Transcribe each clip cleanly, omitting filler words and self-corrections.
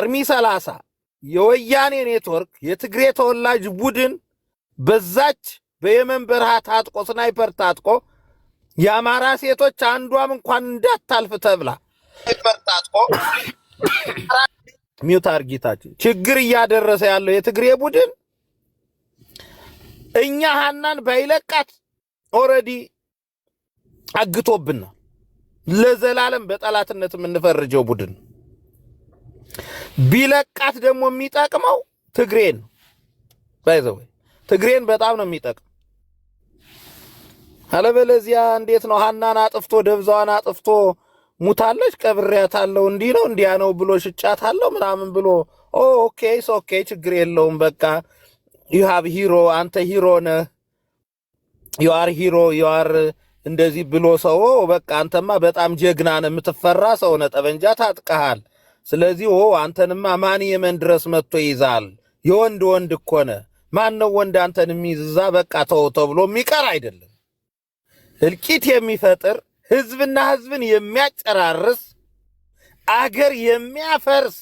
አርሚ 30 የወያኔ ኔትወርክ የትግሬ ተወላጅ ቡድን በዛች በየመን በረሃ ታጥቆ ስናይፐር ታጥቆ የአማራ ሴቶች አንዷም እንኳን እንዳታልፍ ተብላ ስናይፐር ታጥቆ ሚውት አርጊታችሁ ችግር እያደረሰ ያለው የትግሬ ቡድን እኛ ሐናን ባይለቃት ኦሬዲ አግቶብና ለዘላለም በጠላትነት የምንፈርጀው ቡድን ቢለቃት ደግሞ የሚጠቅመው ትግሬን ባይዘው ትግሬን በጣም ነው የሚጠቅም። አለበለዚያ እንዴት ነው ሐናን አጥፍቶ ደብዛዋን አጥፍቶ ሙታለች ቀብሬያታለሁ እንዲህ ነው እንዲያ ነው ብሎ ሽጫታለሁ ምናምን ብሎ ኦኬ ችግር የለውም በቃ you have hero አንተ ሂሮ ነህ you are hero you are እንደዚህ ብሎ ሰው በቃ አንተማ በጣም ጀግና ነህ የምትፈራ ሰው ነህ ጠበንጃ ታጥቀሃል ስለዚህ አንተንማ ማን የመን ድረስ መጥቶ ይዛል የወንድ እኮ ነህ ማን ነው ወንድ አንተን የሚይዛ በቃ ተው ብሎ የሚቀር አይደለም እልቂት የሚፈጥር ህዝብና ህዝብን የሚያጨራርስ አገር የሚያፈርስ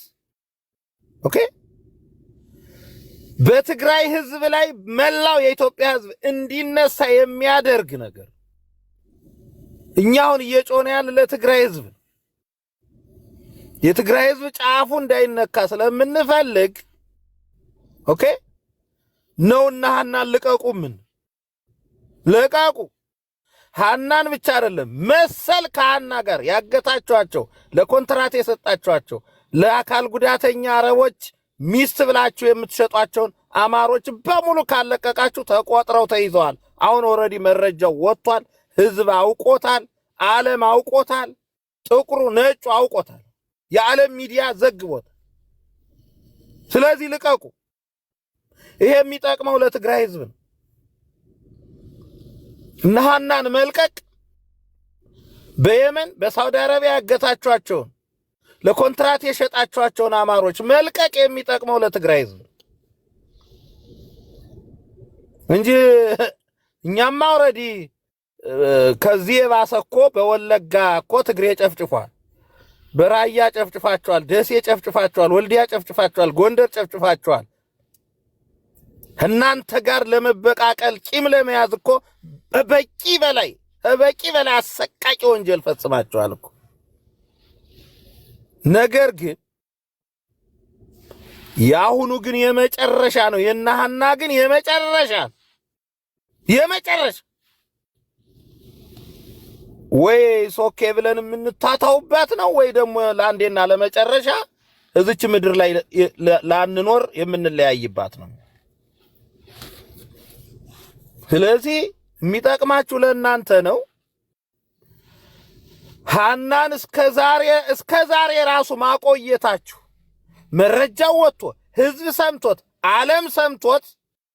ኦኬ በትግራይ ህዝብ ላይ መላው የኢትዮጵያ ህዝብ እንዲነሳ የሚያደርግ ነገር እኛውን እየጮነ ያለ ለትግራይ ህዝብ የትግራይ ህዝብ ጫፉ እንዳይነካ ስለምንፈልግ ኦኬ ነውና ሐናን ልቀቁምን ለቃቁ ሐናን ብቻ አይደለም መሰል ከሐና ጋር ያገታቸዋቸው ለኮንትራት የሰጣቸዋቸው ለአካል ጉዳተኛ አረቦች ሚስት ብላችሁ የምትሸጧቸውን አማሮች በሙሉ ካለቀቃችሁ ተቆጥረው ተይዘዋል። አሁን ኦሬዲ መረጃው ወጥቷል። ህዝብ አውቆታል። ዓለም አውቆታል። ጥቁሩ ነጩ አውቆታል። የዓለም ሚዲያ ዘግቦት። ስለዚህ ልቀቁ። ይሄ የሚጠቅመው ለትግራይ ህዝብ ነው። እነ ሐናን መልቀቅ በየመን በሳውዲ አረቢያ ያገታቸዋቸውን ለኮንትራት የሸጣቸዋቸውን አማሮች መልቀቅ የሚጠቅመው ለትግራይ ህዝብ እንጂ እኛማ ኦሬዲ ከዚህ የባሰኮ በወለጋ እኮ ትግሬ ጨፍጭፏል። በራያ ጨፍጭፋቸዋል። ደሴ ጨፍጭፋቸዋል። ወልዲያ ጨፍጭፋቸዋል። ጎንደር ጨፍጭፋቸዋል። እናንተ ጋር ለመበቃቀል ቂም ለመያዝ እኮ በቂ በላይ አሰቃቂ ወንጀል ፈጽማቸዋል እኮ። ነገር ግን ያሁኑ ግን የመጨረሻ ነው። የእነ ሐና ግን የመጨረሻ ወይ ሶኬ ብለን የምንታታውበት ነው ወይ ደግሞ ለአንዴና ለመጨረሻ እዚች ምድር ላይ ላንኖር የምንለያይባት ነው። ስለዚህ የሚጠቅማችሁ ለእናንተ ነው። ሐናን እስከዛሬ ራሱ ማቆየታችሁ መረጃው ወጥቶ ህዝብ ሰምቶት ዓለም ሰምቶት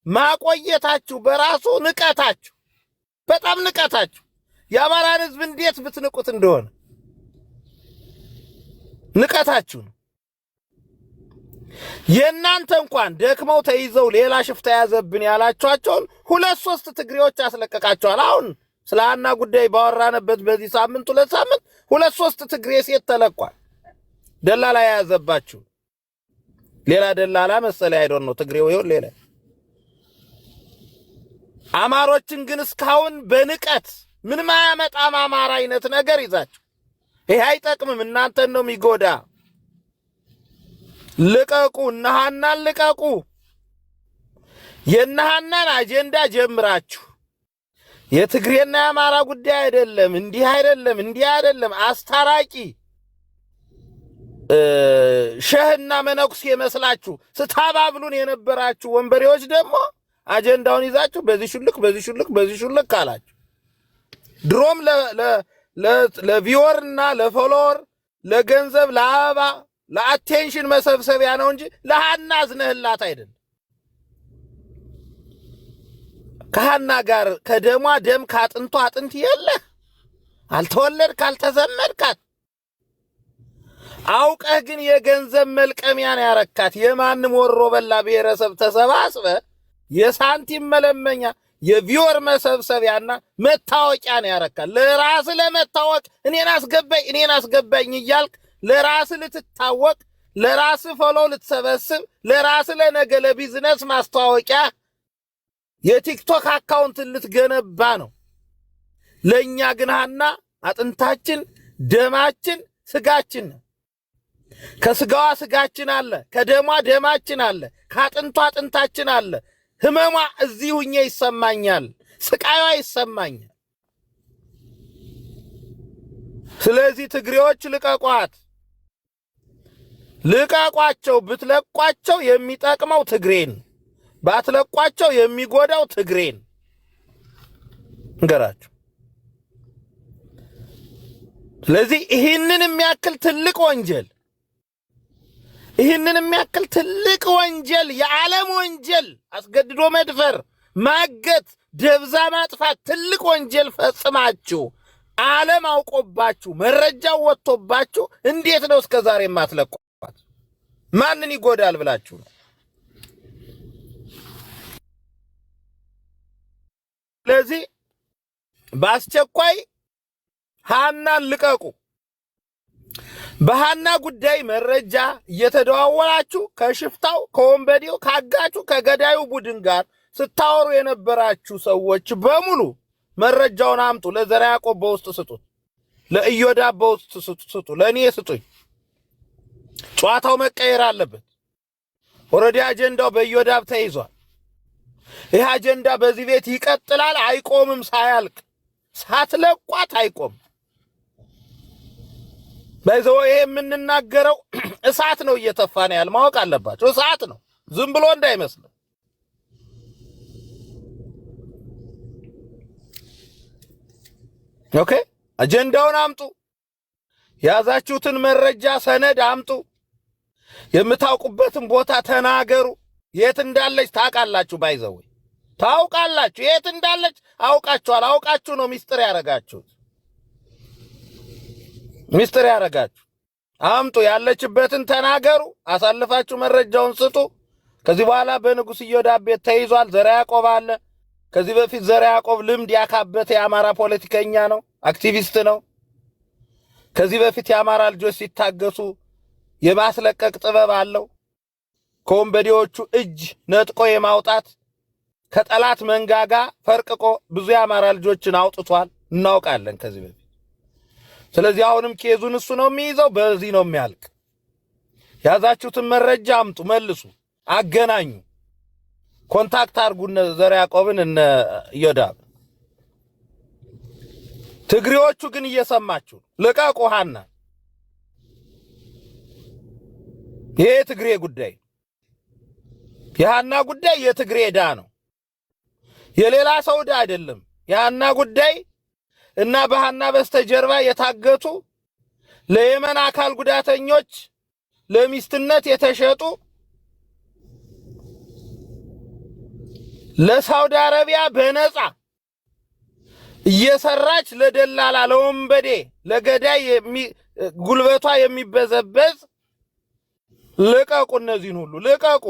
ማቆየታችሁ በራሱ ንቀታችሁ፣ በጣም ንቀታችሁ። የአማራን ህዝብ እንዴት ብትንቁት እንደሆነ ንቀታችሁ ነው። የእናንተ እንኳን ደክመው ተይዘው ሌላ ሽፍታ ያዘብን ያላችኋቸውን 2-3 ትግሬዎች አስለቀቃቸዋል። አሁን ስለ ሐና ጉዳይ ባወራነበት በዚህ ሳምንት 2 ሳምንት 2-3 ትግሬ ሴት ተለቋል። ደላላ ያዘባችሁ ሌላ ደላላ መሰለ አይዶን ነው ትግሬው ይሁን ሌላ። አማሮችን ግን እስካሁን በንቀት ምንም አያመጣም አማራ አይነት ነገር ይዛችሁ ይሄ አይጠቅምም፣ እናንተን ነው የሚጎዳ። ልቀቁ፣ እነ ሐናን ልቀቁ። የእነ ሐናን አጀንዳ ጀምራችሁ የትግሬና የአማራ ጉዳይ አይደለም፣ እንዲህ አይደለም አስታራቂ ሸህና መነኩስ የመስላችሁ ስታባብሉን የነበራችሁ ወንበሬዎች ደግሞ አጀንዳውን ይዛችሁ በዚህ ሹልክ አላችሁ። ድሮም ለቪወርና ለፎሎወር ለገንዘብ ለአበባ ለአቴንሽን መሰብሰቢያ ነው እንጂ ለሐና አዝነህላት አይደለም። ከሐና ጋር ከደሟ ደም ካጥንቷ አጥንት የለህ። አልተወለድክ አልተዘመድካት። አውቀህ ግን የገንዘብ መልቀሚያን ያረካት የማንም ወሮ በላ ብሔረሰብ ተሰባስበ የሳንቲም መለመኛ የቪወር መሰብሰቢያና መታወቂያ ነው ያረካት። ለራስ ለመታወቅ እኔን አስገባኝ እያልክ ለራስ ልትታወቅ ለራስ ፎሎ ልትሰበስብ ለራስ ለነገ ለቢዝነስ ማስተዋወቂያ የቲክቶክ አካውንት ልትገነባ ነው። ለኛ ግን ሐና አጥንታችን፣ ደማችን፣ ስጋችን ነው። ከስጋዋ ስጋችን አለ፣ ከደሟ ደማችን አለ፣ ከአጥንቷ አጥንታችን አለ። ህመሟ እዚህ ሁኜ ይሰማኛል፣ ስቃይዋ ይሰማኛል። ስለዚህ ትግሬዎች ልቀቋት፣ ልቀቋቸው። ብትለቋቸው የሚጠቅመው ትግሬን፣ ባትለቋቸው የሚጎዳው ትግሬን እንገራችሁ። ስለዚህ ይህንን የሚያክል ትልቅ ወንጀል የዓለም ወንጀል አስገድዶ መድፈር፣ ማገት፣ ደብዛ ማጥፋት ትልቅ ወንጀል ፈጽማችሁ ዓለም አውቆባችሁ መረጃው ወጥቶባችሁ እንዴት ነው እስከ ዛሬ የማትለቋት? ማንን ይጎዳል ብላችሁ ነው? ስለዚህ በአስቸኳይ ሐናን ልቀቁ። በሐና ጉዳይ መረጃ እየተደዋወላችሁ ከሽፍታው፣ ከወንበዴው፣ ካጋቹ፣ ከገዳዩ ቡድን ጋር ስታወሩ የነበራችሁ ሰዎች በሙሉ መረጃውን አምጡ። ለዘራ ያዕቆብ በውስጥ ስጡት፣ ለኢዮዳብ በውስጥ ስጡ፣ ለእኔ ስጡኝ። ጨዋታው መቀየር አለበት። ኦልሬዲ አጀንዳው በኢዮዳብ ተይዟል። ይህ አጀንዳ በዚህ ቤት ይቀጥላል፣ አይቆምም። ሳያልቅ ሳትለቋት አይቆም። በዛው ይሄ የምንናገረው እሳት ነው እየተፋ ነው ያለ ማወቅ አለባቸው። እሳት ነው፣ ዝም ብሎ እንዳይመስል። ኦኬ፣ አጀንዳውን አምጡ። ያዛችሁትን መረጃ ሰነድ አምጡ። የምታውቁበትን ቦታ ተናገሩ። የት እንዳለች ታውቃላችሁ። ባይዘው ታውቃላችሁ፣ የት እንዳለች አውቃችኋል። አውቃችሁ ነው ሚስጥር ያረጋችሁት። ሚስጥር ያረጋችሁ አምጡ። ያለችበትን ተናገሩ። አሳልፋችሁ መረጃውን ስጡ። ከዚህ በኋላ በንጉስ ኢዮዳብ ቤት ተይዟል። ዘራ ያዕቆብ አለ። ከዚህ በፊት ዘራ ያዕቆብ ልምድ ያካበተ የአማራ ፖለቲከኛ ነው፣ አክቲቪስት ነው። ከዚህ በፊት የአማራ ልጆች ሲታገሱ የማስለቀቅ ጥበብ አለው። ከወንበዴዎቹ እጅ ነጥቆ የማውጣት ከጠላት መንጋጋ ፈርቅቆ ብዙ የአማራ ልጆችን አውጥቷል። እናውቃለን ከዚህ በፊት። ስለዚህ አሁንም ኬዙን እሱ ነው የሚይዘው። በዚህ ነው የሚያልቅ። ያዛችሁትን መረጃ አምጡ፣ መልሱ፣ አገናኙ፣ ኮንታክት አድርጉ እነ ዘራ ያዕቆብን እነ ኢዮዳብ። ትግሬዎቹ ግን እየሰማችሁ ልቀቁ ሐና። ይሄ ትግሬ ጉዳይ፣ የሐና ጉዳይ የትግሬ ዕዳ ነው፣ የሌላ ሰው ዕዳ አይደለም። የሐና ጉዳይ እና በሐና በስተጀርባ የታገቱ ለየመን አካል ጉዳተኞች ለሚስትነት የተሸጡ ለሳውዲ አረቢያ በነፃ እየሰራች ለደላላ ለወንበዴ ለገዳይ ጉልበቷ የሚበዘበዝ ልቀቁ። እነዚህን ሁሉ ልቀቁ፣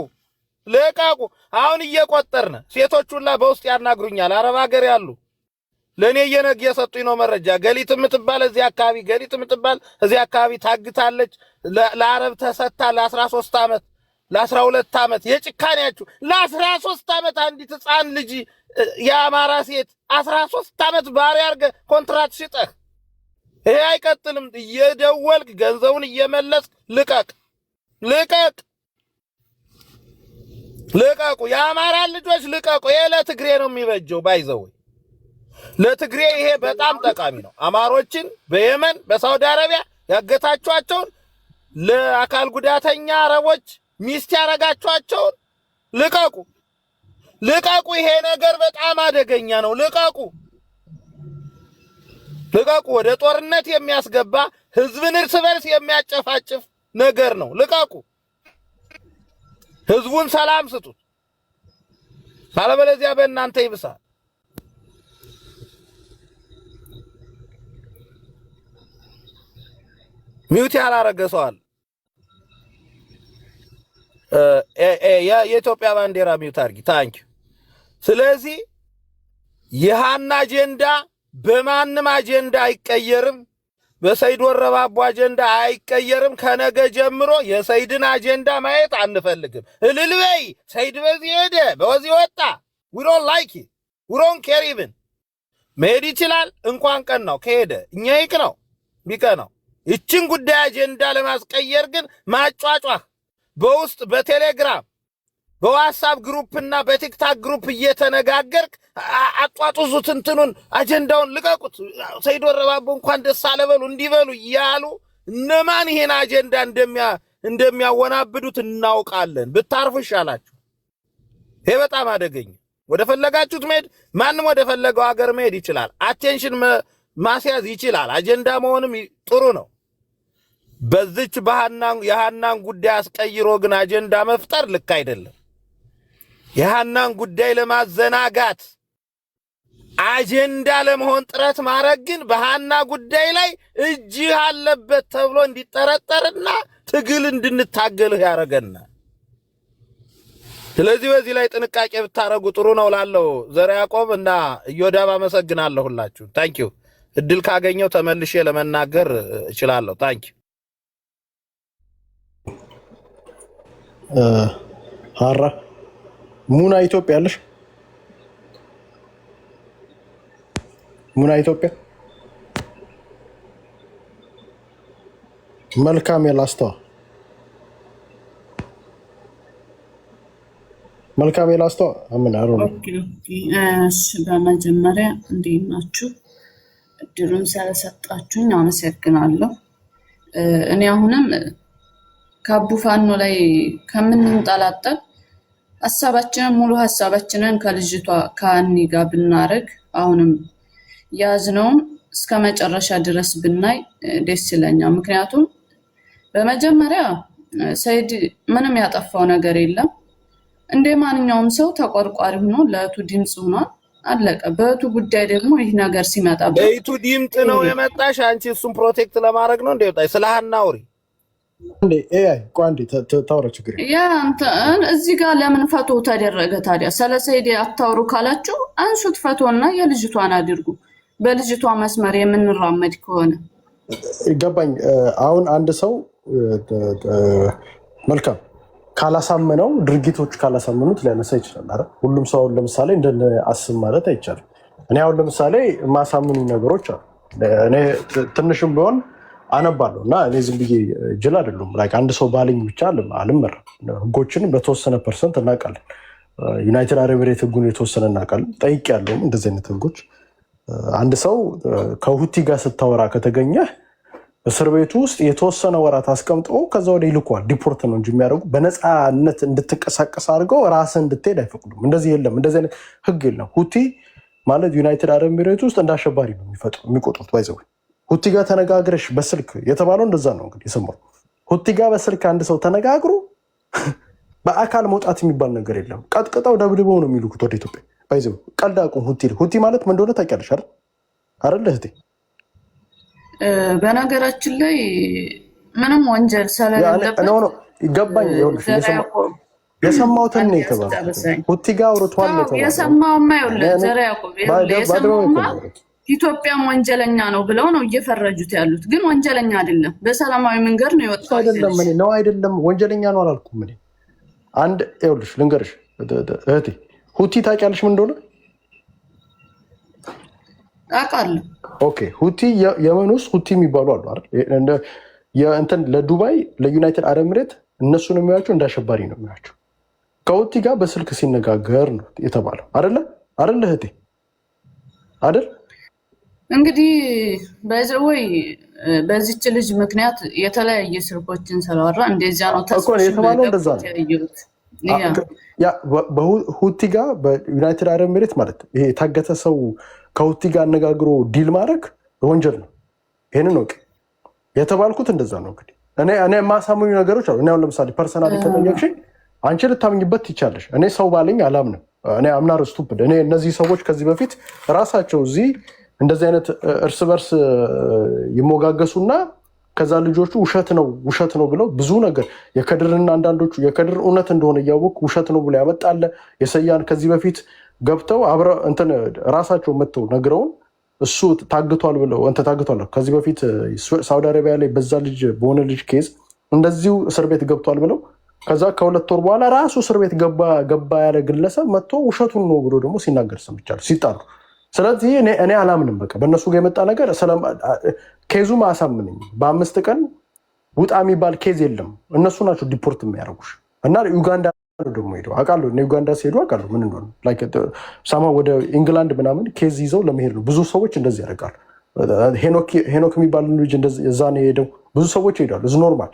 ልቀቁ። አሁን እየቆጠርን ሴቶቹላ በውስጥ ያናግሩኛል። አረብ ሀገር ያሉ ለኔ እየሰጡኝ ነው መረጃ። ገሊት የምትባል እዚህ አካባቢ ገሊት የምትባል እዚህ አካባቢ ታግታለች። ለአረብ ተሰታ ለ13 ዓመት ለ12 ዓመት የጭካኔያችሁ ለ13 ዓመት አንዲት ሕፃን ልጅ የአማራ ሴት 13 ዓመት ባሪያ አድርገህ ኮንትራት ሽጠህ ይሄ አይቀጥልም። እየደወልክ ገንዘቡን እየመለስክ ልቀቅ፣ ልቀቅ፣ ልቀቁ። የአማራ ልጆች ልቀቁ። ይሄ ለትግሬ ነው የሚበጀው። ባይዘው ለትግሬ ይሄ በጣም ጠቃሚ ነው። አማሮችን በየመን በሳውዲ አረቢያ ያገታችኋቸውን ለአካል ጉዳተኛ አረቦች ሚስት ያረጋችኋቸውን ልቀቁ፣ ልቀቁ። ይሄ ነገር በጣም አደገኛ ነው። ልቀቁ፣ ልቀቁ። ወደ ጦርነት የሚያስገባ ህዝብን እርስ በርስ የሚያጨፋጭፍ ነገር ነው። ልቀቁ። ህዝቡን ሰላም ስጡት፣ አለበለዚያ በእናንተ ይብሳል። ሚውት ያላረገ ሰው አለ። የኢትዮጵያ ባንዲራ ሚውት አድርጊ። ታንኪ። ስለዚህ የሐና አጀንዳ በማንም አጀንዳ አይቀየርም፣ በሰይድ ወረባቦ አጀንዳ አይቀየርም። ከነገ ጀምሮ የሰይድን አጀንዳ ማየት አንፈልግም። እልልበይ ሰይድ በዚህ ሄደ በዚህ ወጣ we don't like it we don't care even መሄድ ይችላል። እንኳን ቀን ነው ከሄደ እኛ ይቅ ነው ቢቀ ነው። ይችን ጉዳይ አጀንዳ ለማስቀየር ግን ማጫጫህ በውስጥ በቴሌግራም በዋትስአፕ ግሩፕና በቲክታክ ግሩፕ እየተነጋገርክ አጧጡዙት እንትኑን አጀንዳውን ልቀቁት። ሰይድ ወረባቦ እንኳን ደስ አለበሉ እንዲበሉ እያሉ እነማን ይሄን አጀንዳ እንደሚያወናብዱት እናውቃለን። ብታርፉ ይሻላችሁ። ይሄ በጣም አደገኛ። ወደ ፈለጋችሁት መሄድ ማንም ወደ ፈለገው ሀገር መሄድ ይችላል። አቴንሽን ማስያዝ ይችላል። አጀንዳ መሆንም ጥሩ ነው። በዚች የሃናን ጉዳይ አስቀይሮ ግን አጀንዳ መፍጠር ልክ አይደለም። የሃናን ጉዳይ ለማዘናጋት አጀንዳ ለመሆን ጥረት ማድረግ ግን በሃና ጉዳይ ላይ እጅ አለበት ተብሎ እንዲጠረጠርና ትግል እንድንታገልህ ያረጋናል። ስለዚህ በዚህ ላይ ጥንቃቄ ብታረጉ ጥሩ ነው ላለው ዘራ ያዕቆብ እና ኢዮዳብ አመሰግናለሁ ሁላችሁ። ታንክ ዩ። እድል ካገኘው ተመልሼ ለመናገር እችላለሁ። ታንክ ዩ። ሀራ ሙና ኢትዮጵያ አለሽ? ሙና ኢትዮጵያ መልካም የላስተዋ መልካም የላስተዋ አምን አሮ ነው። እሺ በመጀመሪያ እንዴት ናችሁ? እድሉን ስለሰጣችሁኝ አመሰግናለሁ። እኔ አሁንም ከአቡ ፋኖ ላይ ከምንንጠላጠል ሐሳባችንን ሙሉ ሐሳባችንን ከልጅቷ ከአኒ ጋር ብናረግ አሁንም ያዝነውን እስከ መጨረሻ ድረስ ብናይ ደስ ይለኛል። ምክንያቱም በመጀመሪያ ሰይድ ምንም ያጠፋው ነገር የለም። እንደ ማንኛውም ሰው ተቆርቋሪ ሆኖ ለእቱ ድምጽ ሆኗል። አለቀ። በእቱ ጉዳይ ደግሞ ይህ ነገር ሲመጣ በእቱ ድምጽ ነው የመጣሽ። አንቺ እሱን ፕሮቴክት ለማድረግ ነው እንደ ወጣይ ስለ ሃና አውሪ እንዴ ኤአይ ቋንዲ ታውራ ችግር ያ አንተ እዚህ ጋር ለምን ፈቶ ተደረገ ታዲያ? ስለ ሰይድ አታውሩ ካላችሁ አንሱት ፈቶና የልጅቷን አድርጉ። በልጅቷ መስመር የምንራመድ ከሆነ ይገባኝ። አሁን አንድ ሰው መልካም ካላሳመነው ድርጊቶች ካላሳመኑት ሊያነሳ ይችላል አይደል? ሁሉም ሰው ለምሳሌ እንደነ አስብ ማለት አይቻልም። እኔ አሁን ለምሳሌ ማሳመኑ ነገሮች አሉ። እኔ ትንሽም ቢሆን አነባለሁ እና እኔ ዝም ብዬ ጅል አይደለም። ላይክ አንድ ሰው ባለኝ ብቻ አልመራም። ህጎችን በተወሰነ ፐርሰንት እናውቃለን። ዩናይትድ አረብ ኤሚሬት ህጉን የተወሰነ እናውቃለን። ጠይቄያለሁ እንደዚህ አይነት ህጎች። አንድ ሰው ከሁቲ ጋር ስታወራ ከተገኘ እስር ቤቱ ውስጥ የተወሰነ ወራት አስቀምጠው ከዛ ወደ ይልኳል። ዲፖርት ነው እንጂ የሚያደርጉ በነፃነት እንድትንቀሳቀስ አድርገው ራስን እንድትሄድ አይፈቅዱም። እንደዚህ የለም፣ እንደዚህ አይነት ህግ የለም። ሁቲ ማለት ዩናይትድ አረብ ኤሚሬት ውስጥ እንደ አሸባሪ ነው የሚቆጥሩት። ባይዘው ሁቲ ጋር ተነጋግረሽ በስልክ የተባለው እንደዛ ነው እንግዲህ የሰማው። ሁቲ ጋር በስልክ አንድ ሰው ተነጋግሮ በአካል መውጣት የሚባል ነገር የለም። ቀጥቅጠው ደብድበው ነው የሚልኩት ወደ ኢትዮጵያ። ባይዘው ቀልድ አቁም። ሁቲ ማለት ምን እንደሆነ ታውቂያለሽ አይደል? አይደል እህቴ? በነገራችን ላይ ምንም ወንጀል ስለሌለበት ነው ይገባኝ። ይኸውልሽ የሰማሁትን ነው የተባለው። ሁቲ ጋር አውርቷል ነው የተባለው። የሰማውማ ይኸውልህ ዘራ ያዕቆብ የሰማውማ ኢትዮጵያም ወንጀለኛ ነው ብለው ነው እየፈረጁት ያሉት። ግን ወንጀለኛ አይደለም፣ በሰላማዊ መንገድ ነው የወጣው። አይደለም እኔ ነው አይደለም ወንጀለኛ ነው አላልኩም እኔ። አንድ ይኸውልሽ ልንገርሽ እህቴ፣ ሁቲ ታውቂያለሽ ምን እንደሆነ? አውቃለሁ። ኦኬ ሁቲ የመን ውስጥ ሁቲ የሚባሉ አሉ አይደል? የእንትን ለዱባይ ለዩናይትድ አረብ ኤሚሬት እነሱን የሚያቸው እንደ አሸባሪ ነው የሚያቸው። ከሁቲ ጋር በስልክ ሲነጋገር ነው የተባለው አይደለ? አይደል እህቴ? አይደል? እንግዲህ በዘወይ በዚች ልጅ ምክንያት የተለያየ ስልኮችን ስለወራ እንደዚያ ነው የተባለው። እንደዛ ነው ያ በሁቲ ጋር በዩናይትድ አረብ ኤሚሬት ማለት ይሄ የታገተ ሰው ከሁቲ ጋር አነጋግሮ ዲል ማድረግ ወንጀል ነው። ይሄንን ነው የተባልኩት። እንደዛ ነው እንግዲህ እኔ የማሳምኑ ነገሮች አሉ። እኔ አሁን ለምሳሌ ፐርሰናሊ ከጠየቅሽኝ አንቺ ልታምኝበት ትቻለሽ። እኔ ሰው ባለኝ አላምንም። እኔ አምናር ስቱፒድ። እኔ እነዚህ ሰዎች ከዚህ በፊት ራሳቸው እዚህ እንደዚህ አይነት እርስ በርስ ይሞጋገሱና ከዛ ልጆቹ ውሸት ነው ብለው ብዙ ነገር የከድርና አንዳንዶቹ የከድር እውነት እንደሆነ እያወቅ ውሸት ነው ብሎ ያመጣለ የሰያን ከዚህ በፊት ገብተው አብረ እንትን ራሳቸው መጥተው ነግረውን እሱ ታግቷል ብለው ታግቷል ከዚህ በፊት ሳውዲ አረቢያ ላይ በሆነ ልጅ ኬዝ እንደዚሁ እስር ቤት ገብቷል ብለው ከዛ ከ2 ወር በኋላ ራሱ እስር ቤት ገባ ያለ ግለሰብ መጥቶ ውሸቱን ነው ብሎ ደግሞ ሲናገር ሰምቻለሁ ሲጣሩ። ስለዚህ እኔ አላምንም። በቃ በእነሱ ጋር የመጣ ነገር ኬዙ ማሳምነኝ በ5 ቀን ውጣ የሚባል ኬዝ የለም። እነሱ ናቸው ዲፖርት የሚያደርጉሽ እና ዩጋንዳ ደግሞ ሄደው አውቃለሁ። ዩጋንዳ ሲሄዱ አውቃለሁ ምን እንደሆነ ሳማ ወደ ኢንግላንድ ምናምን ኬዝ ይዘው ለመሄድ ነው። ብዙ ሰዎች እንደዚህ ያደርጋሉ። ሄኖክ የሚባል ልጅ እዛ ነው የሄደው። ብዙ ሰዎች ይሄዳሉ። እዚ ኖርማል።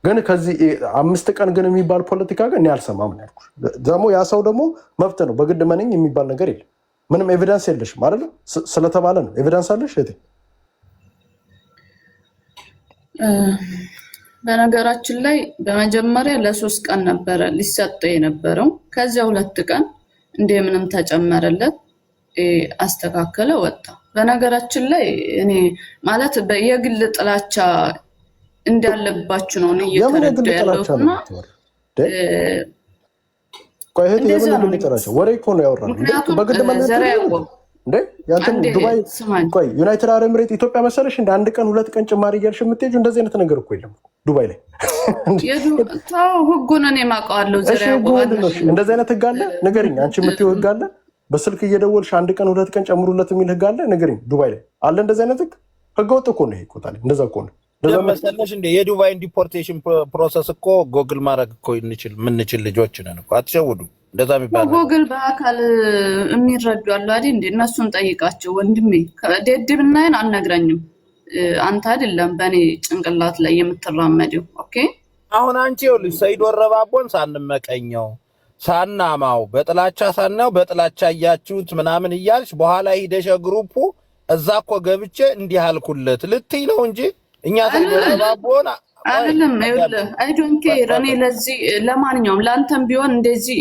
ግን ከዚህ 5 ቀን ግን የሚባል ፖለቲካ ግን እኔ አልሰማም ነው ያልኩሽ። ደግሞ ያ ሰው ደግሞ መብት ነው። በግድ መነኝ የሚባል ነገር የለም። ምንም ኤቪደንስ የለሽም አይደል? ስለተባለ ነው። ኤቪደንስ አለሽ እህቴ? በነገራችን ላይ በመጀመሪያ ለ3 ቀን ነበረ ሊሰጠው የነበረው። ከዚያ 2 ቀን እንደምንም ተጨመረለት፣ አስተካከለ፣ ወጣ። በነገራችን ላይ እኔ ማለት የግል ጥላቻ እንዳለባችሁ ነው ነው እየተረዳ ያለውና ወሬ እኮ ነው ያወራነው። በግድ ዱባይ ዩናይትድ አረብ ኤምሬት ኢትዮጵያ መሰለሽ እንደ 1 ቀን 2 ቀን ጭማሪ እያልሽ የምትሄጂው እንደዚህ አይነት ነገር እኮ የለም ዱባይ ላይ። ህጉን እኔ የማውቀዋለሁ። እንደዚህ አይነት ህግ አለ? ንገሪኝ። አንቺ የምትይው ህግ አለ? በስልክ እየደወልሽ 1 ቀን 2 ቀን ጨምሩለት የሚል ህግ አለ? ንገሪኝ። ዱባይ ላይ አለ እንደዚህ አይነት ህግ? ህገወጥ እኮ ነው ይሄ እኮ። ታዲያ እንደዛ እኮ ነው መሰለሽ እንደ የዱባይን ዲፖርቴሽን ፕሮሰስ እኮ ጎግል ማድረግ እኮ የምንችል ልጆች ነን እኮ። አትሸውዱ። እንደዛ የሚባል ጎግል በአካል የሚረዱ አሉ አይደል እንዴ? እነሱን ጠይቃቸው ወንድሜ። ደድብናይን አልነግረኝም። አንተ አይደለም በእኔ ጭንቅላት ላይ የምትራመደው። ኦኬ አሁን አንቺ ይኸውልሽ ሰይድ ወረባቦን ሳንመቀኘው ሳናማው በጥላቻ ሳናው በጥላቻ እያችሁት ምናምን እያልሽ በኋላ ሂደሽ ግሩፑ እዛ እኮ ገብቼ እንዲህ አልኩለት ልትይ ነው እንጂ እኛ ሰይድ ወረባቦን አይደለም። ይኸውልህ አይ ዶንት ኬር። እኔ ለዚህ ለማንኛውም ለአንተም ቢሆን እንደዚህ